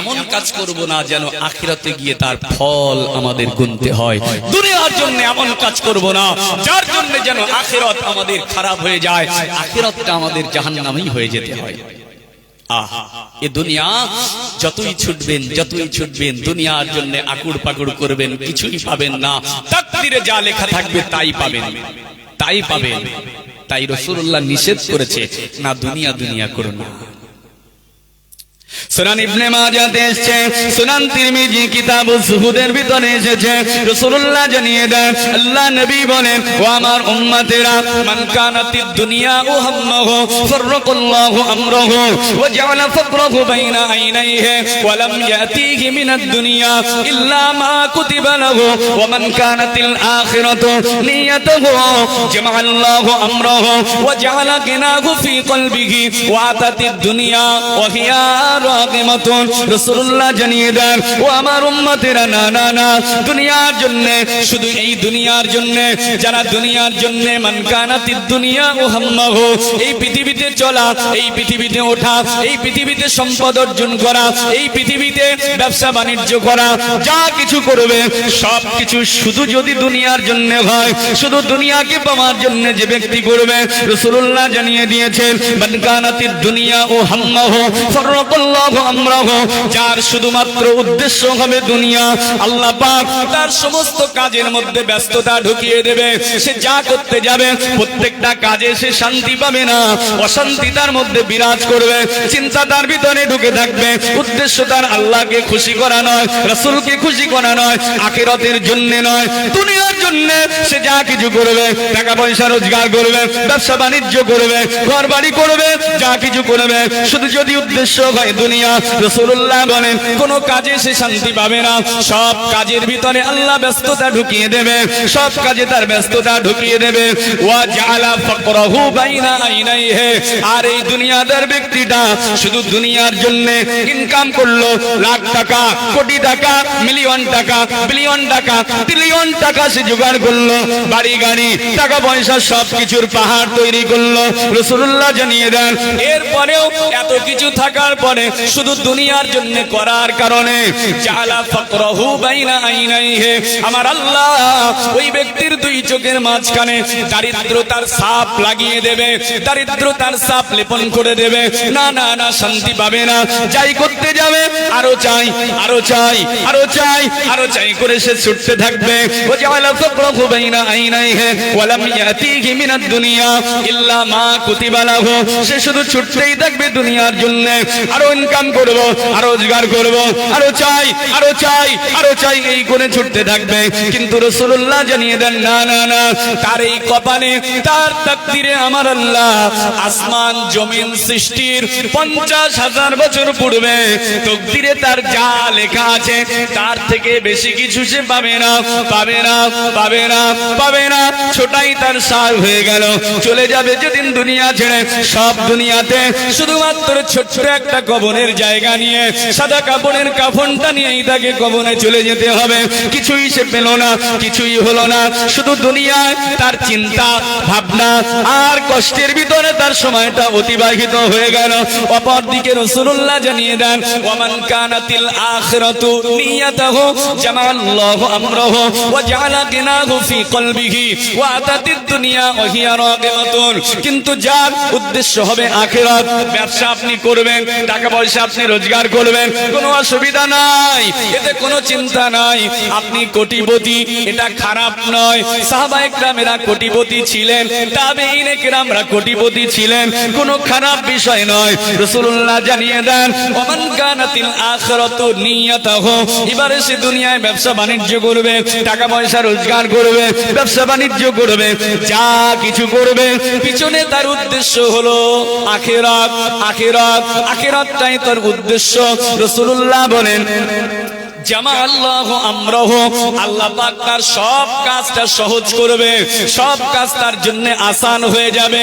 Speaker 1: এমন কাজ করব না যেন আখিরাতে গিয়ে তার ফল আমাদের গুনতে হয়। দুনিয়ার জন্য এমন কাজ করব না যার জন্য যেন আখিরাত আমাদের খারাপ হয়ে যায়, আখিরাতটা আমাদের জাহান্নামই হয়ে যেতে হয়। এ দুনিয়া যতই ছুটবেন, যতই ছুটবেন, দুনিয়ার জন্য আকুড় পাকুড় করবেন, কিছুই পাবেন না। তাকদীরে যা লেখা থাকবে তাই পাবেন, তাই পাবেন। তাই রাসূলুল্লাহ নিষেধ করেছে, না দুনিয়া দুনিয়া করো না। সুনান ইবনে মাজাতে এসেছে, সুনান তিরমিজি কিতাবুজ যুহুদের ভিতরে এসেছে, রাসূলুল্লাহ জানিয়ে দেন, আল্লাহ নবী বলেন, ও আমার উম্মতেরা, মান কানাতিদ দুনিয়া হাম্মাহু ফাররাকাল্লাহু আমরাহু ওয়া জাআলা ফাকরাহু বাইনা আইনাইহি ওয়া লাম ইয়াতিহি মিনাদ দুনিয়া ইল্লা মা কুতিবা লাহু ওয়া মান কানাতিল আখিরাতু নিয়াতুহু জামাআল্লাহু আমরাহু ওয়া জাআলা গিনাহু ফি কলবিহি ওয়া আতাতিদ দুনিয়া ওয়া হিয়া রাগিমাতুন। রাসূলুল্লাহ জানিয়ে দেন, ও আমার উম্মতেরা, না না না, দুনিয়ার জন্য, শুধু এই দুনিয়ার জন্য, যারা দুনিয়ার জন্য মান কানাতিদ দুনিয়া ও হাম্মাহু, এই পৃথিবীতে চলা, এই পৃথিবীতে ওঠা, এই পৃথিবীতে সম্পদ অর্জন করা, এই পৃথিবীতে ব্যবসা বাণিজ্য করা, যা কিছু করবে সব কিছু শুধু যদি দুনিয়ার জন্য হয়, শুধু দুনিয়াকে পাওয়ার জন্য যে ব্যক্তি করবে, রাসূলুল্লাহ জানিয়ে দিয়েছেন, মান কানাতিদ দুনিয়া ও হাম্মাহু ফাররাকাল্লাহু আমরাহু, যার শুধুমাত্র উদ্দেশ্য হবে দুনিয়া, আল্লাহ পাক তার সমস্ত কাজের মধ্যে ব্যস্ততা ঢুকিয়ে দেবে। সে যা করতে যাবে প্রত্যেকটা কাজে সে শান্তি পাবে না, অশান্তি তার মধ্যে বিরাজ করবে, চিন্তা তার ভিতরে ঢুকে থাকবে। উদ্দেশ্য তার আল্লাহকে খুশি করা নয়, রাসূলকে খুশি করা নয়, আখিরাতের জন্য নয়, দুনিয়ার জন্য সে যা কিছু করবে, টাকা পয়সা রোজগার করবে, ব্যবসা বাণিজ্য করবে, ঘর বাড়ি করবে, যা কিছু করবে, শুধু যদি উদ্দেশ্য হয় দুনিয়া, রাসূলুল্লাহ বলেন কোন কাজে সে শান্তি পাবে না। সব কাজের ভিতরে আল্লাহ ব্যস্ততা ঢুকিয়ে দেবে, সব কাজে তার ব্যস্ততা ঢুকিয়ে দেবে। ওয়া জাআলা ফাকরাহু বাইনা আইনাইহি, আর এই দুনিয়াদার ব্যক্তিটা শুধু দুনিয়ার জন্য ইনকাম করলো, লাখ টাকা, কোটি টাকা, মিলিয়ন টাকা, বিলিয়ন টাকা, ট্রিলিয়ন টাকা সে জোগাড় করলো, বাড়ি গাড়ি, টাকা পয়সা সব কিছুর পাহাড় তৈরি করলো। রাসূলুল্লাহ জানিয়ে দেন, এরপরেও এত কিছু থাকার পরে শুধু দুনিয়ার জন্য করার কারণে জাআলা ফাকরাহু বাইনা আইনাইহি, আমার আল্লাহ ওই ব্যক্তির দুই চোখের মাঝখানে দারিদ্রতার ছাপ লাগিয়ে দেবে, দারিদ্রতার ছাপ লেপন করে দেবে। না না না, শান্তি পাবে না, যাই করতে যাবে আরো চাই, আরো চাই, আরো চাই, আরো চাই করে সে ছুটতে থাকবে। ওয়া জাআলা ফাকরাহু বাইনা আইনাইহি ওয়া লাম ইয়াতিহি মিনাদ দুনিয়া ইল্লা মা কুতিবা লাহু, সে শুধু ছুটতেই থাকবে দুনিয়ার জন্য, আরো ইনকাম করব, আরো রোজগার করব, আরো চাই, আরো চাই, আরো চাই, এই করে ছুটতে থাকবে। কিন্তু রাসূলুল্লাহ জানিয়ে দেন, না না না, তার এই কপালে, তার তাকদীরে আমার আল্লাহ আসমান জমিন সৃষ্টির 50,000 বছর পূর্বে তাকদীরে তার যা লেখা আছে তার থেকে বেশি কিছু সে পাবে না, পাবে না, পাবে না, পাবে না। ছোটাই তার সার হয়ে গেল, চলে যাবে যেদিন দুনিয়া ছেড়ে। সব দুনিয়াতে শুধুমাত্র ছোট্ট একটা কবরের জায়গা নিয়ে, সাদা কাপড়ের কাফনটা নিয়েই তাকে কবরে চলে যেতে হবে। কিছুই সে পেল না, কিছুই হলো না, শুধু দুনিয়ায় তার চিন্তা ভাবনা আর কষ্টের ভিতরে তার সময়টা অতিবাহিত হয়ে গেল। অপরদিকে রাসূলুল্লাহ জানিয়ে দেন, ওয়া মান কানাতিল আখিরাতু নিয়াতুহু জামাআল্লাহু আমরাহু ওয়া জাআলা গিনাহু ফি কলবিহি ওয়া আতাতিদ দুনিয়া ওয়া হিয়া রাগিমাতুন। কিন্তু যার উদ্দেশ্য হবে আখিরাত, ব্যবসা আপনি করবেন, টাকা পয়সা আপনি রোজগার করবেন, কোনো অসুবিধা নাই, এতে কোনো চিন্তা নাই। আপনি কোটিপতি, এটা খারাপ নয়। সাহাবায়ে কেরামেরা কোটিপতি ছিলেন, তাবেঈনে কেরামরা কোটিপতি ছিলেন, কোনো খারাপ বিষয় নয়। রাসূলুল্লাহ জানিয়ে দেন, ওমান কানাতিল আখিরাতু নিয়াতাহু, এবারে সে দুনিয়ায় ব্যবসা বাণিজ্য করবে, টাকা পয়সা রোজগার করবে, ব্যবসা বাণিজ্য করবে, যা কিছু করবে, পিছনে তার উদ্দেশ্য হলো আখিরাত। আখিরাত, আখিরাতটাই তার উদ্দেশ্য। রাসূলুল্লাহ বলেন, জামা আল্লাহু আমরাহু, আল্লাহ পাক তার সব কাজটা সহজ করবে, সব কাজ তার জন্য আসান হয়ে যাবে।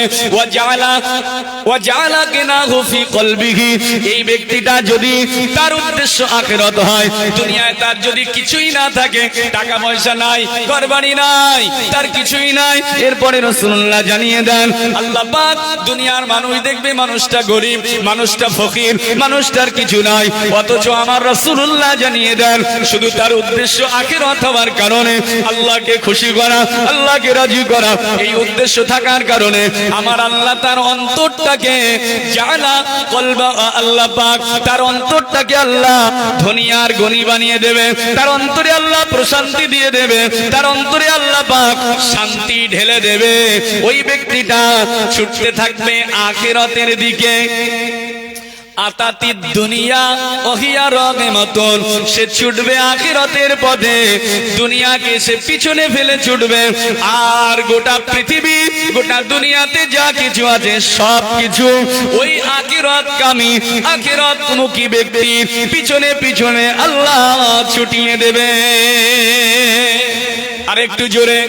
Speaker 1: ওয়া জাআলা কিনাহু ফি কলবিহি, এই ব্যক্তিটা যদি তার উদ্দেশ্য আখিরাত হয়, দুনিয়ায় তার যদি কিছুই না থাকে, টাকা পয়সা নাই, ঘরবাড়ি নাই, তার কিছুই নাই, এরপরে রাসূলুল্লাহ জানিয়ে দেন, আল্লাহ পাক দুনিয়ার মানুষ দেখবে মানুষটা গরীব, মানুষটা ফকির, মানুষটার কিছু নাই, অথচ আমার রাসূলুল্লাহ জানিয়ে দেন শুধু তার উদ্দেশ্য আখিরাত হওয়ার কারণে, আল্লাহকে খুশি করা, আল্লাহকে রাজি করা, এই উদ্দেশ্য থাকার কারণে আমার আল্লাহ তার অন্তরটাকে জাআলা কলবা, আল্লাহ পাক তার অন্তরটাকে আল্লাহ ধনী আর গনি বানিয়ে দেবে, তার অন্তরে আল্লাহ প্রশান্তি দিয়ে দেবে, তার অন্তরে আল্লাহ পাক শান্তি ঢেলে দেবে। ওই ব্যক্তিটা ছুটতে থাকবে আখিরাতের দিকে। আতাতি দুনিয়া ওহিয়া রাগমাতুন, সে ছুটবে আখিরাতের পথে, দুনিয়াকে সে পিছনে ফেলে ছুটবে। আর গোটা পৃথিবী, গোটা দুনিয়াতে যা কিছু আছে সব কিছু ওই আখিরাতকামী, আখিরাতমুখী ব্যক্তির পিছনে পিছনে আল্লাহ ছুটিয়ে দেবে। আর একটু জোরে,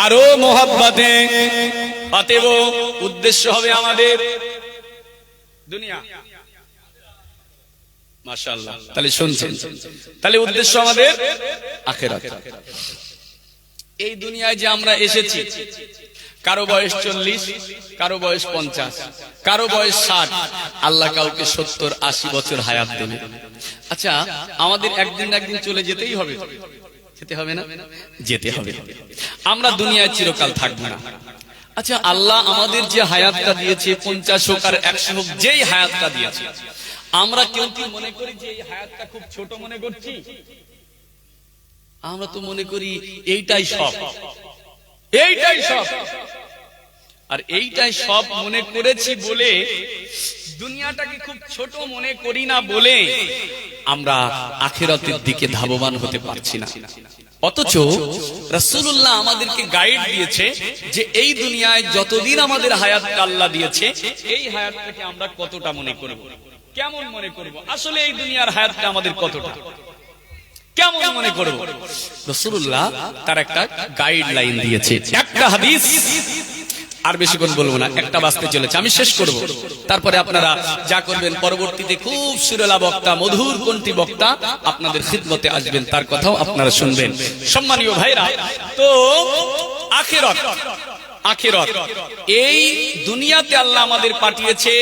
Speaker 1: আরো মোহাব্বতে। অতএব উদ্দেশ্য হবে আমাদের দুনিয়া। মাশাআল্লাহ, তাহলে শুনছেন, তাহলে উদ্দেশ্য আমাদের আখিরাত। এই দুনিয়ায় যে আমরা এসেছি, কারো বয়স 40, কারো বয়স 50, কারো বয়স 60, আল্লাহ কাউকে 70-80 বছর হায়াত দেবে। আচ্ছা, আমাদের একদিন না একদিন চলে যেতেই হবে, যেতে হবে না? যেতে হবে। আমরা দুনিয়ায় চিরকাল থাকবো না। আচ্ছা, আল্লাহ আমাদের যে হায়াতটা দিয়েছে, 50 হোক আর 100 হোক, যেই হায়াতটা দিয়েছে, আমরা কেউ কি মনে করি যে এই হায়াতটা খুব ছোট মনে করছি? আমরা তো মনে করি এইটাই সব, এইটাই সব। আর এইটাই সব মনে করেছি বলে, দুনিয়াটাকে খুব ছোট মনে করি না বলে আমরা আখিরাতের দিকে ধাবমান হতে পারছি না। অথচ রাসূলুল্লাহ আমাদেরকে গাইড দিয়েছে যে এই দুনিয়ায় যতদিন আমাদের হায়াত আল্লাহ দিয়েছে, এই হায়াতটাকে আমরা কতটা মনে করব, কেমন মনে করব, আসলে এই দুনিয়ার হায়াতটা আমাদের কতটা কেমন মনে করব। রাসূলুল্লাহ তার একটা গাইডলাইন দিয়েছে, একটা হাদিস। আর বেশিক্ষণ বলবো না, একটা বাজতে চলেছে, আমি শেষ করব। তারপরে আপনারা যা করবেন, পরবর্তীতে খুব সুরেলা বক্তা, মধুর কণ্ঠী বক্তা আপনাদের খিদমতে আসবেন, তার কথাও আপনারা শুনবেন। সম্মানীয় ভাইরা, তো আখিরাত, আখিরাত এই দুনিয়াতে আল্লাহ আমাদের পাঠিয়েছে,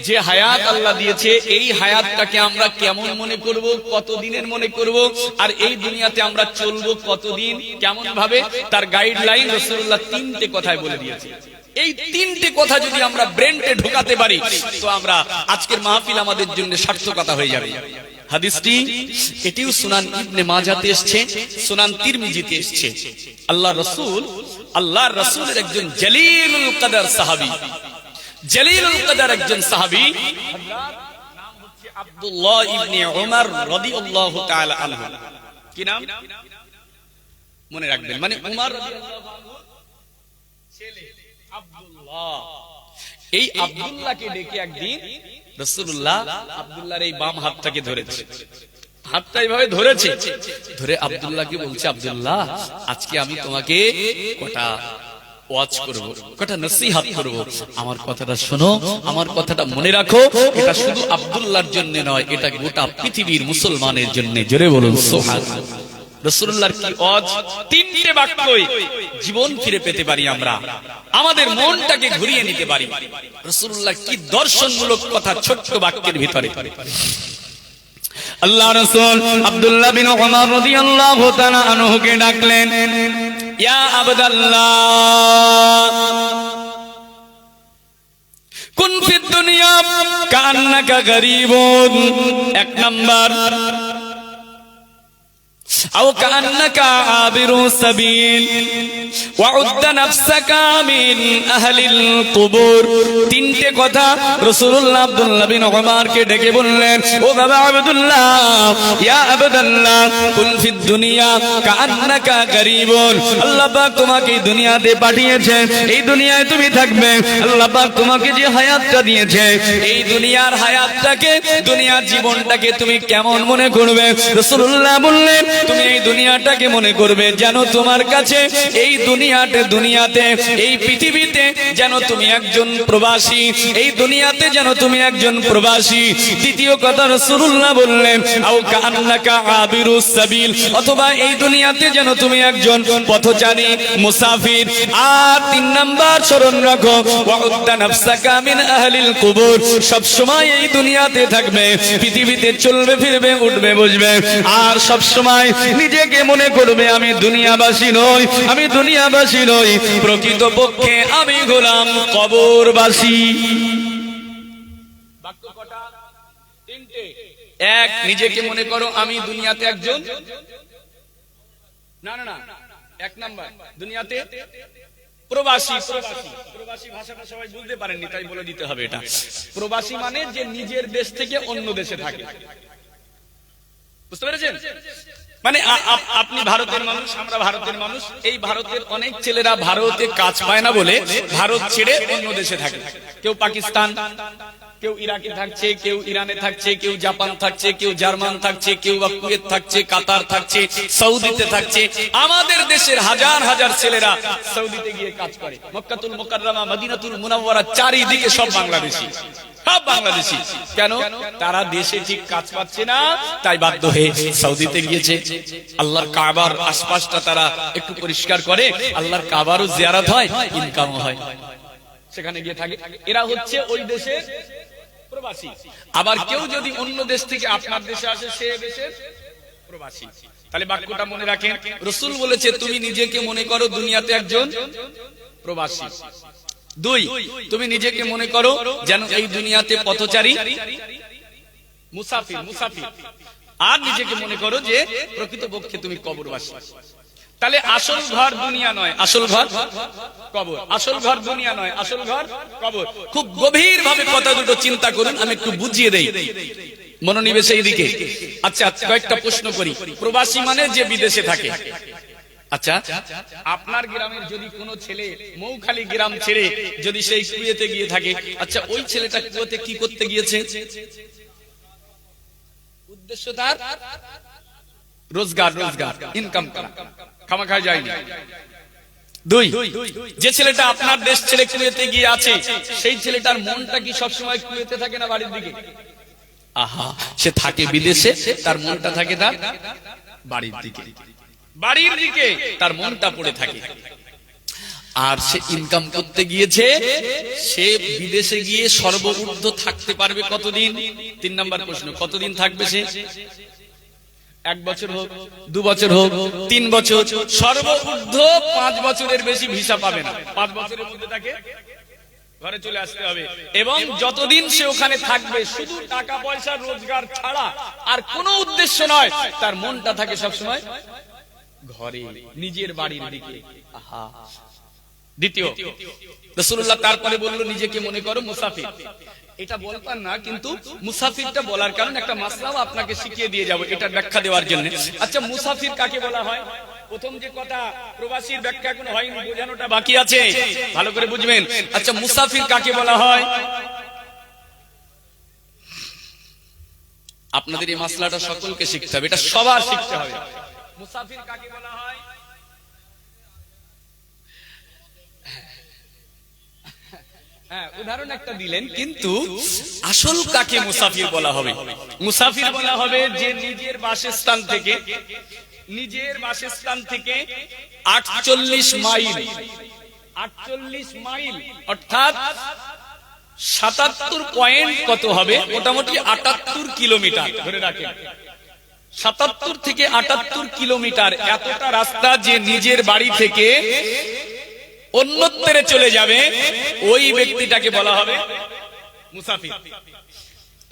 Speaker 1: যে হায়াত আল্লাহ দিয়েছে, এই হায়াতটাকে আমরা কেমন মনে করব, কতদিনের মনে করব, আর এই দুনিয়াতে আমরা চলবো কতদিন, কেমন ভাবে, তার গাইডলাইন রাসূলুল্লাহ 3টে কথায় বলে দিয়েছে। এই 3টে কথা যদি আমরা ব্রেনটে ঢোকাতে পারি, তো আমরা আজকের মাহফিল আমাদের জন্য সার্থকতা হয়ে যাবে। হাদিসটি এটিও সুনান ইবনে মাজাতে এসেছে, সুনান তিরমিজিতে এসেছে। আল্লাহর রাসূলের একজন জলিলুল কদর সাহাবী, জলিলুল কদর একজন সাহাবী, নাম হচ্ছে আব্দুল্লাহ ইবনে উমর রাদিয়াল্লাহু তাআলা আনহু। কি নাম মনে রাখবেন, মানে উমর রাদিয়াল্লাহু আনহু ছেলে আব্দুল্লাহ। এই আব্দুল্লাহকে ডেকে একদিন রাসূলুল্লাহ আব্দুল্লাহর এই বাম হাতটাকে ধরেছে, হাতটা এইভাবে ধরেছে, ধরে আব্দুল্লাহকে বলছে, আব্দুল্লাহ আজকে আমি তোমাকে কটা ওয়াজ করব, কটা নসিহত করব, আমার কথাটা শোনো, আমার কথাটা মনে রাখো। এটা শুধু আব্দুল্লাহর জন্য নয়, এটা গোটা পৃথিবীর মুসলমানের জন্য। জোরে বলুন সুবহানাল্লাহ। রাসূলুল্লাহর কি ওয়াজ, 3টে বাক্যই জীবন ফিরে পেতে পারি আমরা, আমাদের মনটাকে ঘুরিয়ে নিতে পারি। রাসূলুল্লাহ কি দর্শনমূলক কথা ছোট্ট বাক্যের ভিতরে। আল্লাহ রাসূল আব্দুল্লাহ বিন উমর রাদিয়াল্লাহু তাআলা আনহুকে ডাকলেন, ইয়া আব্দুল্লাহ কুন ফিদ দুনিয়া কান্নাকা গরীবুন, এক নাম্বার আও কান্নাকা আবিরু সাবিল ওয়াউদ্দা নাফসাকা মিন আহলিল কুবুর। তিনটে কথা রাসূলুল্লাহ আব্দুল্লাহ বিন উমরকে ডেকে বললেন, ও বাবা আব্দুল্লাহ, ইয়া আব্দুল্লাহ, কুন ফিদ দুনিয়া কান্নাকা গরীবুন। আল্লাহ পাক তোমাকে এই দুনিয়াতে পাঠিয়েছেন, এই দুনিয়ায় তুমি থাকবে। আল্লাহ পাক তোমাকে যে হায়াতটা দিয়েছে, এই দুনিয়ার হায়াতটাকে, দুনিয়ার জীবনটাকে তুমি কেমন মনে করবে? রাসূলুল্লাহ বললেন, তুমি এই দুনিয়াটাকে মনে করবে যেন তোমার কাছে এই দুনিয়াতে এই পৃথিবীতে যেন তুমি একজন প্রবাসী, এই দুনিয়াতে যেন তুমি একজন প্রবাসী। দ্বিতীয় কথা রাসূলুল্লাহ বললেন, আও কান্নাকা আবিরুস সাবিল, অথবা এই দুনিয়াতে যেন তুমি একজন পথচারী, মুসাফির। আর তিন নাম্বার স্মরণ রাখো, ওয়াউদ্দা নাফসাকা মিন আহলিল কুবুর, সব সময় এই দুনিয়াতে থাকবে, পৃথিবীতে চলবে ফিরবে, উঠবে বসবে, আর সব সময় নিজেকে মনে করবে আমি দুনিয়াবাসী নই, আমি দুনিয়াবাসী নই, প্রকৃতপক্ষে আমি গোলাম কবরবাসী। বাক্য কটা? তিনটে। এক, নিজেকে মনে করো আমি দুনিয়াতে একজন, না না না, এক নাম্বার দুনিয়াতে প্রবাসী। প্রবাসী ভাষাটা সবাই বুঝতে পারেননি, তাই বলে দিতে হবে। এটা প্রবাসী মানে যে নিজের দেশ থেকে অন্য দেশে থাকে, বুঝতে পেরেছেন? মানে আপনি ভারতের মানুষ, আমরা ভারতের মানুষ, এই ভারতের অনেক ছেলেরা ভারতে কাজ পায় না বলে ভারত ছেড়ে অন্য দেশে থাকে। কেউ পাকিস্তান, কেউ ইরাকে থাকছে, কেউ ইরানে থাকছে, কেউ জাপান থাকছে, কেউ জার্মান থাকছে, কেউ কুয়েত থাকছে, কাতার থাকছে, সৌদিতে থাকছে। আমাদের দেশের হাজার হাজার ছেলেরা সৌদিতে গিয়ে কাজ করে। মক্কাতুল মুকাররমা, মদিনাতুল মুনাওয়ারা, চারিদিকে সব বাংলাদেশি, সব বাংলাদেশি। কেন? তারা দেশে ঠিক কাজ পাচ্ছে না, তাই বাধ্য হয়ে সৌদিতে গিয়েছে। আল্লাহর কাবার আশপাশটা তারা একটু পরিষ্কার করে, আল্লাহর কাবারও জিয়ারত হয়, ইনকামও হয়, সেখানে গিয়ে থাকে। এরা হচ্ছে ওই দেশের প্রবাসী। আবার কেউ যদি অন্য দেশ থেকে আপনার দেশে আসে, সে দেশের প্রবাসী। তাহলে বাক্যটা মনে রাখেন, রাসূল বলেছে তুমি নিজেকে মনে করো দুনিয়াতে একজন প্রবাসী। দুই, তুমি নিজেকে মনে করো যেন এই দুনিয়াতে পথচারী, মুসাফির। আর নিজেকে মনে করো যে প্রকৃতপক্ষে তুমি কবরবাসী। তাহলে আসল ঘর দুনিয়া নয়, আসল ঘর কবর। আসল ঘর দুনিয়া নয়, আসল ঘর কবর। খুব গভীর ভাবে কথা দুটো চিন্তা করুন, আমি একটু বুঝিয়ে দেই, মনোনিবেশ এই দিকে। আচ্ছা, কয়েকটা প্রশ্ন করি। প্রবাসী মানে যে বিদেশে থাকে। আচ্ছা, আপনার গ্রামের যদি কোনো ছেলে মৌখালী গ্রাম ছেড়ে যদি সেই কুয়েতে গিয়ে থাকে, আচ্ছা ওই ছেলেটা কুয়েতে কি করতে গিয়েছে? উদ্দেশ্য তার রোজগার, ইনকাম করা, খামাখা যায়নি। দুই, যে ছেলেটা আপনার দেশ ছেড়ে কুয়েতে গিয়ে আছে, সেই ছেলেটার মনটা কি সবসময় কুয়েতে থাকে না বাড়ির দিকে? আহা, সে থাকে বিদেশে, তার মনটা থাকে তার বাড়ির দিকে, বাড়ির দিকে তার মনটা পড়ে থাকে। আর সে ইনকাম করতে গিয়েছে, সে বিদেশে গিয়ে সর্বঊর্ধ্ব থাকতে পারবে কতদিন? 3 নাম্বার প্রশ্ন, কতদিন থাকবে সে? 1 বছর হোক, 2 বছর হোক, 3 বছর, সর্বঊর্ধ্ব 5 বছরের বেশি ভিসা পাবে না। 5 বছরের মধ্যে তাকে ঘরে চলে আসতে হবে। এবং যতদিন সে ওখানে থাকবে, শুধু টাকা পয়সা রোজগার ছাড়া আর কোনো উদ্দেশ্য নয়, তার মনটা থাকে সবসময় ঘরে, নিজের বাড়ির দিকে। আহা। দ্বিতীয়, রাসূলুল্লাহ তারপরে বলল নিজেকে মনে করো মুসাফির। এটা বলতাম না, কিন্তু মুসাফিরটা বলার কারণ একটা মাসলাও আপনাকে শিখিয়ে দিয়ে যাব, এটা ব্যাখ্যা দেওয়ার জন্য। আচ্ছা, মুসাফির কাকে বলা হয়? প্রথম যে কথা, প্রবাসীর ব্যাখ্যা এখনো হয়নি, বোঝানোটা বাকি আছে, ভালো করে বুঝবেন। আচ্ছা, মুসাফির কাকে বলা হয়? আপনাদের এই মাসলাটা সকলকে শিখতে হবে, এটা সবার শিখতে হবে। মুসাফির কাকে বলা হয়? হ্যাঁ, উদাহরণ একটা দিলেন, কিন্তু আসল কাকে মুসাফির বলা হবে? মুসাফির বলা হবে যে নিজের বাসস্থান থেকে 48 মাইল, 48 মাইল অর্থাৎ 77 পয়েন্ট কত হবে? মোটামুটি 78 কিলোমিটার ধরে রাখেন। 77 থেকে 78 কিলোমিটার এতটা রাস্তা যে নিজের বাড়ি থেকে অন্যত্রে চলে যাবে, ওই ব্যক্তিটাকে বলা হবে মুসাফির।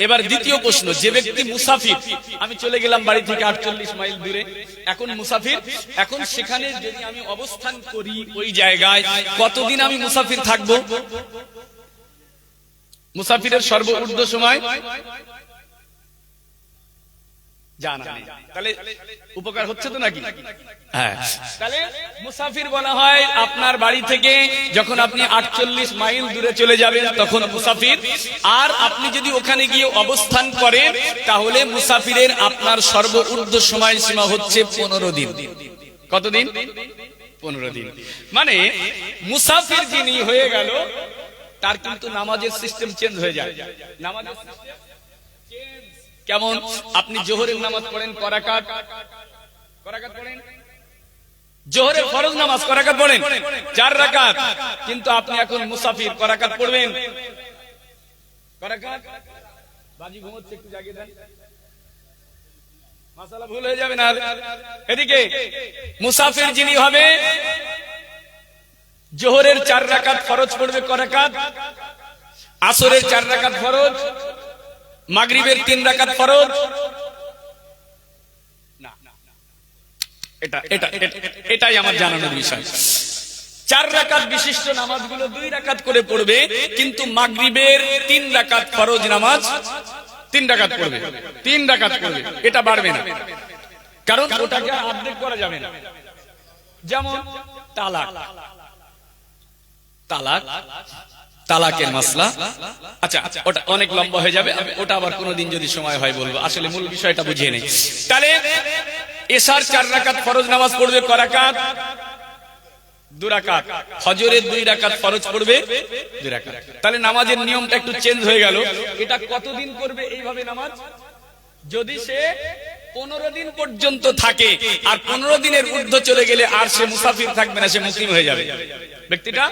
Speaker 1: এবার দ্বিতীয় প্রশ্ন, যে ব্যক্তি মুসাফির, আমি চলে গেলাম বাড়ি থেকে 48 মাইল দূরে, এখন মুসাফির, এখন সেখানে যদি আমি অবস্থান করি ওই জায়গায়, কতদিন আমি মুসাফির থাকবো? মুসাফিরের সর্বোচ্চ সময় জানা নেই, তাহলে উপকার হচ্ছে তো নাকি? হ্যাঁ, তাহলে মুসাফির বলা হয় আপনার বাড়ি থেকে যখন আপনি 48 মাইল দূরে চলে যাবেন তখন মুসাফির। আর আপনি যদি ওখানে গিয়ে অবস্থান করেন তাহলে মুসাফিরের আপনার সর্বোচ্চ সময় সীমা হচ্ছে 15 দিন। কতদিন? 15 দিন। মানে মুসাফির যিনি হয়ে গেল তার কিন্তু নামাজের সিস্টেম চেঞ্জ হয়ে যায়। নামাজের সিস্টেম কেমন? আপনি জোহরের নামাজ পড়েন করাকাত, করাকাত পড়েন, জোহরের ফরজ নামাজ করাকাত পড়েন 4 রাকাত, কিন্তু আপনি এখন মুসাফির, করাকাত পড়বেন, করাকাত বাজি ঘুমোচ্ছে, একটু জাগিয়ে দেন, মাসালা ভুল হয়ে যাবে না। এদিকে মুসাফির যিনি হবে জোহরের 4 রাকাত ফরজ পড়বে করাকাত, আসরের 4 রাকাত ফরজ, মাগরিবের 3 রাকাত ফরজ। না, এটাই আমার জানানোর বিষয়। 4 রাকাত বিশিষ্ট নামাজগুলো 2 রাকাত করে পড়বে, কিন্তু মাগরিবের 3 রাকাত ফরজ নামাজ 3 রাকাত পড়বে, 3 রাকাত পড়বে, এটা বাড়বে না, কারণ ওটাকে আপডেট করা যাবে না। যেমন তালাক, তালাক, তালাকের মাসলা, আচ্ছা ওটা অনেক লম্বা হয়ে যাবে, ওটা আবার কোনোদিন যদি সময় হয় বলবো, আসলে মূল বিষয়টা বুঝিয়ে নেই। তাহলে এশার 4 রাকাত ফরজ নামাজ পড়বে করাকাত, 2 রাকাত, ফজরের 2 রাকাত ফরজ পড়বে 2 রাকাত। তাহলে নামাজের নিয়মটা একটু চেঞ্জ হয়ে গেল। এটা কতদিন করবে এইভাবে নামাজ? যদি সে 15 দিন পর্যন্ত থাকে, আর 15 দিনের ঊর্ধ্ব চলে গেলে আর সে মুসাফির থাকবে না, সে মুসলিম হয়ে যাবে ব্যক্তিটা।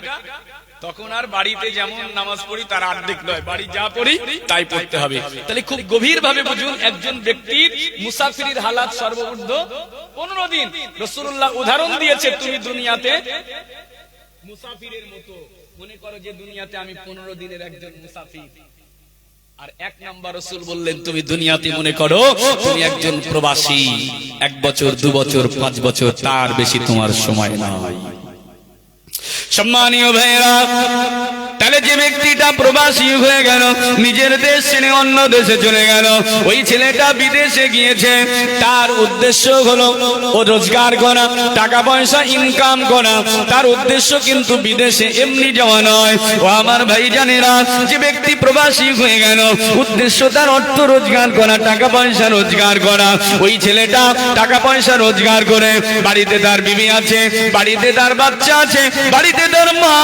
Speaker 1: তখন আর বাড়িতে যেমন নামাজ পড়ি তার অর্ধেক নয়, বাড়ি যা পড়ি তাই পড়তে হবে। তাহলে খুব গভীর ভাবে বুঝুন, একজন ব্যক্তির মুসাফিরের হালাত সর্বোচ্চ 15 দিন। রাসূলুল্লাহ উদাহরণ দিয়েছে, তুমি দুনিয়াতে মুসাফিরের মতো মনে করো যে দুনিয়াতে আমি 15 দিনের একজন মুসাফির। আর 1 নাম্বার রাসূল বললেন, তুমি দুনিয়াতে মনে করো তুমি একজন প্রবাসী, 1 বছর 2 বছর 5 বছর, তার বেশি তোমার সময় নয়। সম্মানীয় ভাইরা, তাহলে যে ব্যক্তিটা প্রবাসী হয়ে গেল, নিজের দেশ ছেড়ে অন্য দেশে চলে গেল, ওই ছেলেটা বিদেশে গিয়েছে, তার উদ্দেশ্য হলো ও রোজগার করা, টাকা পয়সা ইনকাম করা, তার উদ্দেশ্য কিন্তু বিদেশে এমনি যাওয়া নয়। ও আমার ভাই জানেরা, যে ব্যক্তি প্রবাসী হয়ে গেল, উদ্দেশ্য তার অর্থ রোজগার করা, টাকা পয়সা রোজগার করা। ওই ছেলেটা টাকা পয়সা রোজগার করে, বাড়িতে তার বিবি আছে, বাড়িতে তার বাচ্চা আছে, বাড়িতে তার মা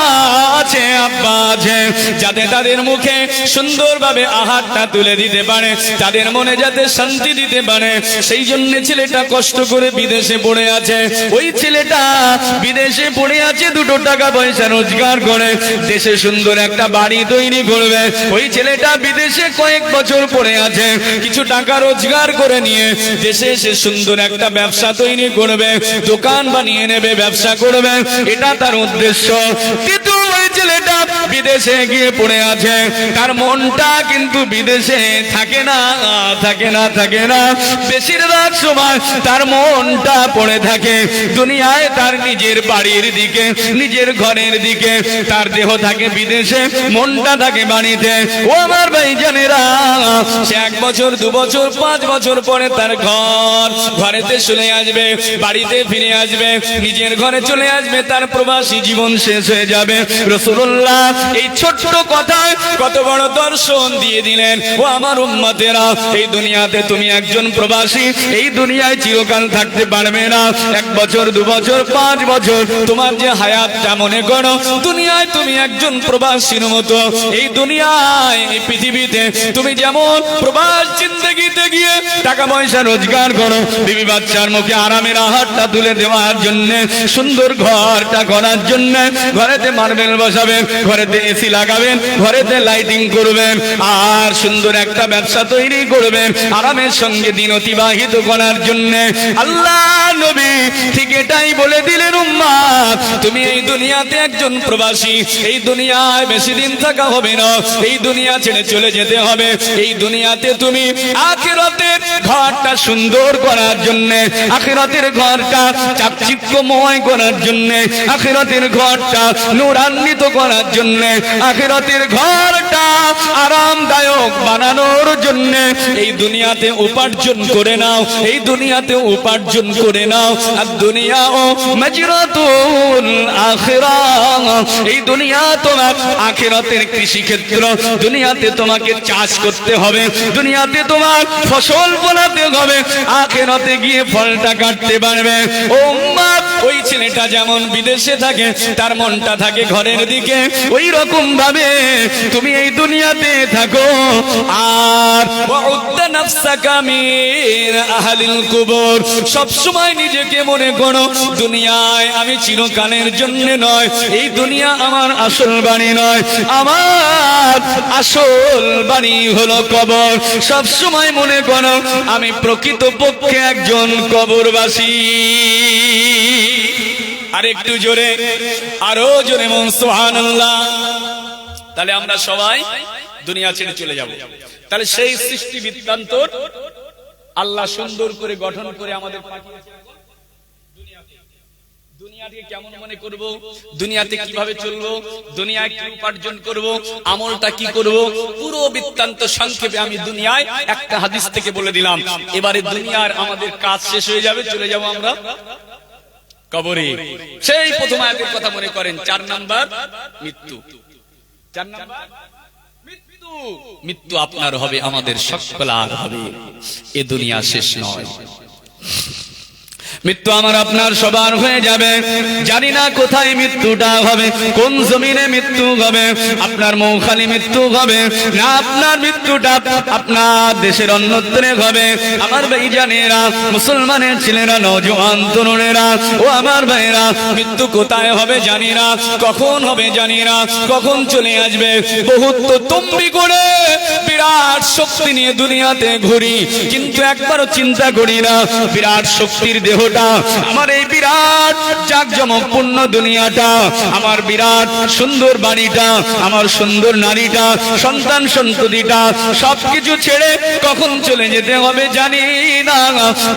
Speaker 1: আছে, আব্বা আছে, যাতে তাদের মুখে সুন্দরভাবে আহারটা তুলে দিতে পারে, তাদের মনে যাতে শান্তি দিতে পারে, সেই জন্য ছেলেটা কষ্ট করে বিদেশে পড়ে আছে। ওই ছেলেটা বিদেশে পড়ে আছে, 2 টাকা পয়সা রোজগার করে দেশে সুন্দর একটা বাড়ি তৈরি করবে। ওই ছেলেটা বিদেশে কয়েক বছর পড়ে আছে, কিছু টাকা রোজগার করে নিয়ে দেশে এসে সুন্দর একটা ব্যবসা তৈরি করবে, দোকান বানিয়ে নেবে, ব্যবসা করবে, এটা তার উদ্দেশ্য। কিন্তু ওই ছেলেটা বিদেশে গিয়ে পড়ে আছে, তার মনটা কিন্তু বিদেশে থাকে না, থাকে না, থাকে না। বেশিরভাগ সময় তার মনটা পড়ে থাকে দুনিয়ায়, তার নিজের বাড়ির দিকে, নিজের ঘরের দিকে। তার দেহ থাকে বিদেশে, মনটা থাকে বাড়িতে। ও আমার ভাই জানেরা, সে 1 বছর 2 বছর 5 বছর পরে তার ঘরেতে চলে আসবে, বাড়িতে ফিরে আসবে, নিজের ঘরে চলে আসবে, তার প্রবাসী জীবন শেষ হয়ে যাবে। রাসূলুল্লাহ এই ছোট্ট কথায় কত বড় দর্শন দিয়ে দিলেন। ও আমার উম্মতেরা, এই দুনিয়াতে তুমি একজন প্রবাসী, এই দুনিয়ায় চিরকাল থাকতে পারবে না। 1 বছর 2 বছর 5 বছর তোমার যে হায়াতটা, মনে করো দুনিয়ায় তুমি একজন প্রবাসীর মতো। এই দুনিয়ায়, এই পৃথিবীতে তুমি যেমন প্রবাস জিন্দেগিতে গিয়ে টাকা পয়সা রোজগার করো, বিবি বাচ্চার মুখে আরামের আহারটা তুলে দেওয়ার জন্য, সুন্দর ঘরটা করার জন্য, ঘরেতে মার্বেল বসাবে, ঘরে ঘরেতে এসি লাগাবেন, ঘরেতে লাইটিং করবেন, আর সুন্দর একটা ব্যবসা তৈরি করবেন আরামের সঙ্গে দিন অতিবাহিত করার জন্য। আল্লাহ নবী ঠিক এটাই বলে দিলেন, উম্মত তুমি এই দুনিয়াতে একজন প্রবাসী, এই দুনিয়ায় বেশি দিন থাকা হবে না, এই দুনিয়া ছেড়ে চলে যেতে হবে। এই দুনিয়াতে তুমি আখিরাতের ঘরটা সুন্দর করার জন্য, আখিরাতের ঘরটা চাকচিক্যময় করার জন্য, আখিরাতের ঘরটা নূরান্বিত করার জন্য, আখিরাতের ঘরটা আরামদায়ক বানানোর জন্য এই দুনিয়াতে উপার্জন করে নাও, এই দুনিয়াতে উপার্জন করে নাও। আর দুনিয়া ও মাজরাতুল আখিরাহ, এই দুনিয়া তোমার আখিরাতের কৃষি ক্ষেত্র। দুনিয়াতে তোমাকে চাষ করতে হবে, দুনিয়াতে তোমার ফসল ফলাতে হবে, আখিরাতে গিয়ে ফলটা কাটতে পারবে। ও মা, ওই ছেলেটা যেমন বিদেশে থাকে তার মনটা থাকে ঘরের দিকে, ওই রকম ভাবে তুমি এই দুনিয়াতে থাকো। আর ওয়াউদ্দা নাফসাকা মিন আহলিল কুবুর, সব সময় নিজেকে মনে করো দুনিয়ায় আমি চিরকালের জন্য নয়, এই দুনিয়া আমার আসল বাড়ি নয়, আমার আসল বাড়ি হলো কবর। সব সময় মনে করো আমি প্রকৃতপক্ষে একজন কবরবাসী। আর একটু জোরে, আরো জোরে বলুন সুবহানাল্লাহ। তাহলে আমরা সবাই দুনিয়া ছেড়ে চলে যাব। তাহলে সেই সৃষ্টি বৃত্তান্ত আল্লাহ সুন্দর করে গঠন করে আমাদের পাঠিয়েছেন দুনিয়াকে কেমন মনে করব, দুনিয়াতে কিভাবে চলবো, দুনিয়ায় কি উপার্জন করব, আমলটা কি করব, পুরো বৃত্তান্ত সংক্ষেপে আমি দুনিয়ায় একটা হাদিস থেকে বলে দিলাম। এবারে দুনিয়ার আমাদের কাজ শেষ হয়ে যাবে, চলে যাব আমরা কবরে। সেই প্রথম আয়াতের কথা মনে করেন, 4 নাম্বার মৃত্যু। 4 নাম্বার মৃত্যু। মৃত্যু আপনার হবে, আমাদের সকলার হবে, এ দুনিয়া শেষ নয়। মৃত্যু আমার আপনার সবার হয়ে যাবে। জানি না কোথায় মৃত্যুটা হবে, কোন জমিনে মৃত্যু হবে। আপনার মৌখালি মৃত্যু হবে না, আপনার মৃত্যুটা আপনার দেশের অন্যত্রে হবে। আমার ভাইজানেরা, মুসলমানের ছেলেরা, নওজোয়ান তরুণেরা, ও আমার ভাইরা, মৃত্যু কোথায় হবে জানি না, কখন হবে জানি না, কখন চলে আসবে। বহুত তো তম্বি করে বিরাট শক্তি নিয়ে দুনিয়াতে ঘুরি, কিন্তু একবারও চিন্তা করি না বিরাট শক্তির দেহটা, আমার এই বিরাট জাকজমকপূর্ণ দুনিয়াটা, আমার বিরাট সুন্দর বাড়িটা, আমার সুন্দর নারীটা, সন্তান সন্ততিটা, সবকিছু ছেড়ে কখন চলে যেতে হবে জানি না,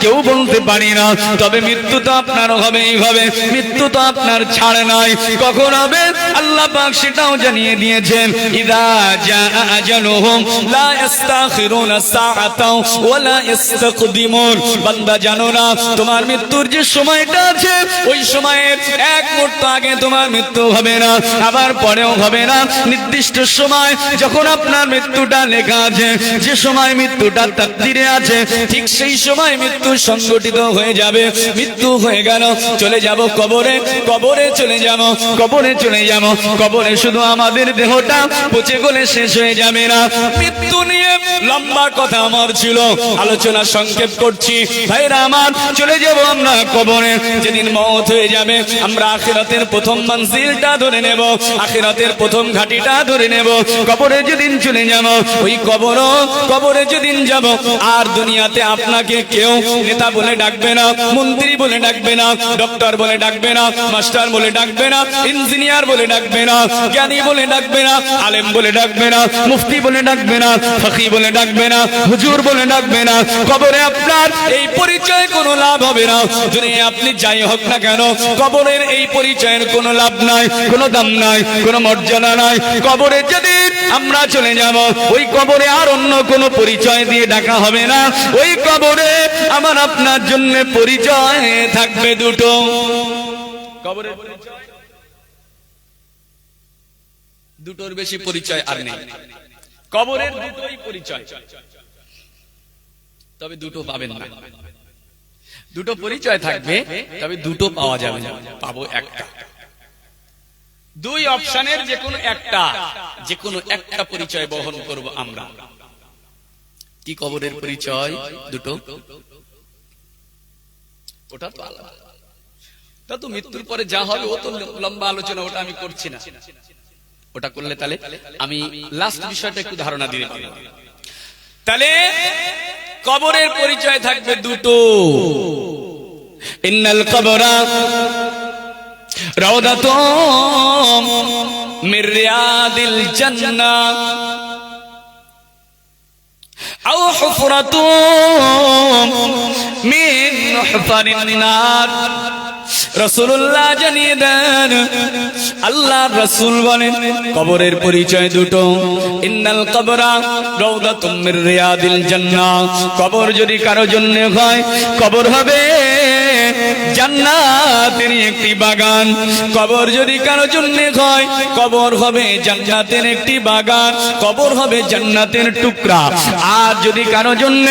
Speaker 1: কেউ বলতে পারি না। তবে মৃত্যু তো আপনার হবেই হবে, মৃত্যু তো আপনার ছাড় নাই। কখন হবে আল্লাহ পাক সেটাও জানিয়ে দিয়েছেন, ইদা জাআ আজালুহুম লা ইস্তাখিরুনা সাআতাও ওয়া লা ইস্তাকদিমুন। বান্দা জানো না তোমার মৃত্যুর যে সময়টা আছে, ওই সময়ের এক মুহূর্ত আগে তোমার মৃত্যু হবে না, আবার পরেও হবে না। নির্দিষ্ট সময় যখন আপনার মৃত্যুটা লেখা আছে, যে সময় মৃত্যুটা তাকদীরে আছে, ঠিক সেই সময় মৃত্যু সংগঠিত হয়ে যাবে। মৃত্যু হয়ে গেল, চলে যাব কবরে, কবরে চলে যাব, কবরে চলে যাব। কবরে শুধু আমাদের দেহটা পচে গলে শেষ হয়ে যাবে না। মৃত্যু নিয়ে লম্বা কথা আমার ছিল, আলোচনা সংক্ষেপ করছি ভাইরা আমার। চলে যাব আমরা কবরে, যেদিন মওত হয়ে যাবে আমরা আখিরাতের প্রথম মঞ্জিলটা ধরে নেব, আখিরাতের প্রথম ঘাটিটা ধরে নেব। কবরে যেদিন চলে যাব, ওই কবরে যেদিন যাব, আর দুনিয়াতে আপনাকে কেউ নেতা বলে ডাকবে না, মন্ত্রী বলে ডাকবে না, ডক্টর বলে ডাকবে না, মাস্টার বলে ডাকবে না, ইঞ্জিনিয়ার বলে ডাকবে না, জ্ঞানী বলে ডাকবে না, আলেম বলে ডাকবে না, মুফতি বলে ডাকবে না, ফকি বলে ডাকবে না, হুজুর বলে ডাকবে না। কবরে আপনার এই পরিচয় কোনো লাভ হবে না। দুনিয়ায় আপনি যাই হোক না কেন, কবরের এই পরিচয়ের কোনো লাভ নাই, কোনো দাম নাই, কোনো মর্যাদা নাই। কবরে যেদিন আমরা চলে যাব, ওই কবরে আর অন্য কোনো পরিচয় দিয়ে ডাকা হবে না। ওই কবরে আমার আপনার জন্য পরিচয় থাকবে দুটো। কবরের পরিচয় দুটোর বেশি পরিচয় আর নেই। কবরের দুটোই পরিচয়, তবে দুটো পাবেন না। দুটো পরিচয় থাকবে, তবে দুটো পাওয়া যাবে না, পাবো একটা। দুই অপশনের যে কোনো একটা পরিচয় বহন করব আমরা। কি কবরের পরিচয় দুটো? ওটা তো আলাদা, তা তো মৃত্যুর পরে যা হবে ও তো লম্বা আলোচনা, ওটা আমি করছি না। ওটা করলে তাহলে আমি লাস্ট বিষয়টা একটু ধারণা দিয়ে পারি। তাহলে কবরের পরিচয় থাকবে দুটো, ইন্নাল কবরা রাউদাতুম মির রিয়াদিল জান্নাহ আও হুফরাতুম মিন হুফারিন নার। রাসূলুল্লাহ জানিয়ে দেন, আল্লাহর রাসূল বলেন কবরের পরিচয় দুটো, ইন্নাল কবরা রাউদাতুম মির রিয়াদিল জান্নাহ। কবর যদি কারো জন্য হয়, কবর হবে জান্নাতের একটি বাগান। কবর যদি কারো জন্য হয়, কবর হবে জান্নাতের একটি বাগান, কবর হবে জান্নাতের টুকরা। আর যদি কারো জন্য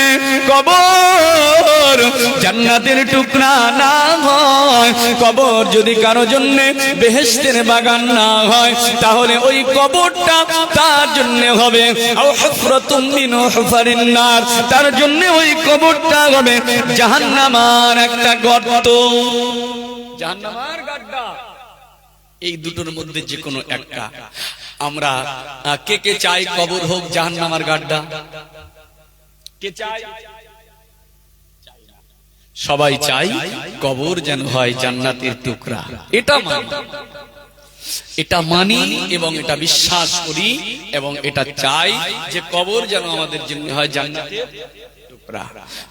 Speaker 1: কবর জান্নাতের টুকরা না হয়, কবর যদি কারো জন্য বেহেশতের বাগান না হয়, তাহলে ওই কবরটা তার জন্য হবে আও হুফরাতুম মিন হুফারিন নার, তার জন্য ওই কবরটা হবে জাহান্নামের একটা গর্ত, জাহান্নামের গাড্ডা। এই দুটোর মধ্যে যে কোনো একটা। আমরা কে কে চাই কবর হোক জাহান্নামের গাড্ডা? কে চাই? সবাই চাই কবর যেন হয় জান্নাতের টুকরা। এটা মানি এবং এটা বিশ্বাস করি এবং এটা চাই যে কবর যেন আমাদের জন্য হয় জান্নাতের টুকরা।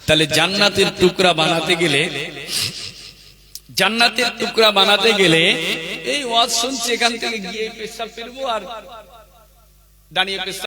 Speaker 1: তাহলে জান্নাতের টুকরা বানাতে গেলে এই ওয়াজ শুনছি, এখান থেকে গিয়ে পেশাব ফিরবো আর দাঁড়িয়ে পেশাব